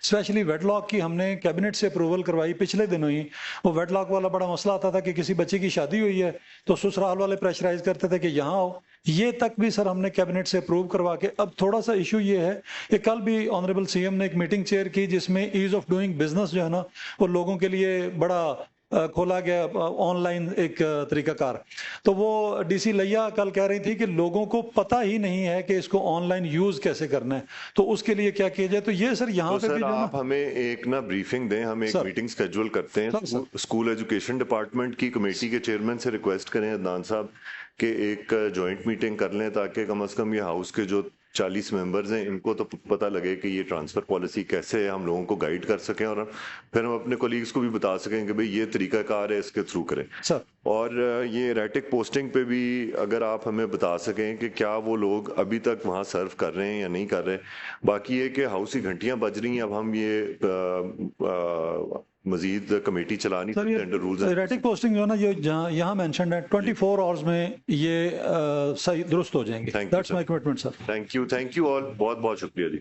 اسپیشلی ویٹ لاک کی ہم نے کیبنٹ سے اپروول کروائی پچھلے دنوں ہی. وہ ویٹ لاک والا بڑا مسئلہ آتا تھا کہ کسی بچے کی شادی ہوئی ہے تو سسرال والے پریشرائز کرتے تھے کہ یہاں آؤ, یہ تک بھی سر ہم نے کیبنٹ سے اپروو کروا کے. اب تھوڑا سا ایشو یہ ہے کہ کل بھی آنریبل سی ایم نے ایک میٹنگ چیئر کی جس میں ایز آف ڈوئنگ بزنس جو ہے نا وہ لوگوں کے لیے بڑا کھولا گیا آن لائن ایک طریقہ کار. تو وہ ڈی سی لیا کل کہہ رہی تھی کہ لوگوں کو پتہ ہی نہیں ہے کہ اس کو آن لائن یوز کیسے کرنا ہے, تو اس کے لیے کیا کیا جائے. تو یہ سر یہاں پہ بھی آپ ہمیں ایک نا بریفنگ دیں, ہم ایک میٹنگ سکیجول کرتے ہیں. اسکول ایجوکیشن ڈپارٹمنٹ کی کمیٹی کے چیئرمین سے ریکویسٹ کریں عدنان صاحب کہ ایک جوائنٹ میٹنگ کر لیں تاکہ کم از کم یہ ہاؤس کے جو 40 ممبرز ہیں ان کو تو پتہ لگے کہ یہ ٹرانسفر پالیسی کیسے ہم لوگوں کو گائیڈ کر سکیں, اور پھر ہم اپنے کولیگز کو بھی بتا سکیں کہ بھئی یہ طریقہ کار ہے, اس کے تھرو کریں. اور یہ ریٹک پوسٹنگ پہ بھی اگر آپ ہمیں بتا سکیں کہ کیا وہ لوگ ابھی تک وہاں سرو کر رہے ہیں یا نہیں کر رہے. باقی یہ کہ ہاؤس کی گھنٹیاں بج رہی ہیں, اب ہم یہ مزید کمیٹی چلانی رولز. ریٹک پوسٹنگ جو ہے نا یہ یہاں مینشنڈ ہے 24 آورز میں یہ صحیح درست ہو جائیں گے. That's my commitment sir. Thank you all, بہت بہت شکریہ جی.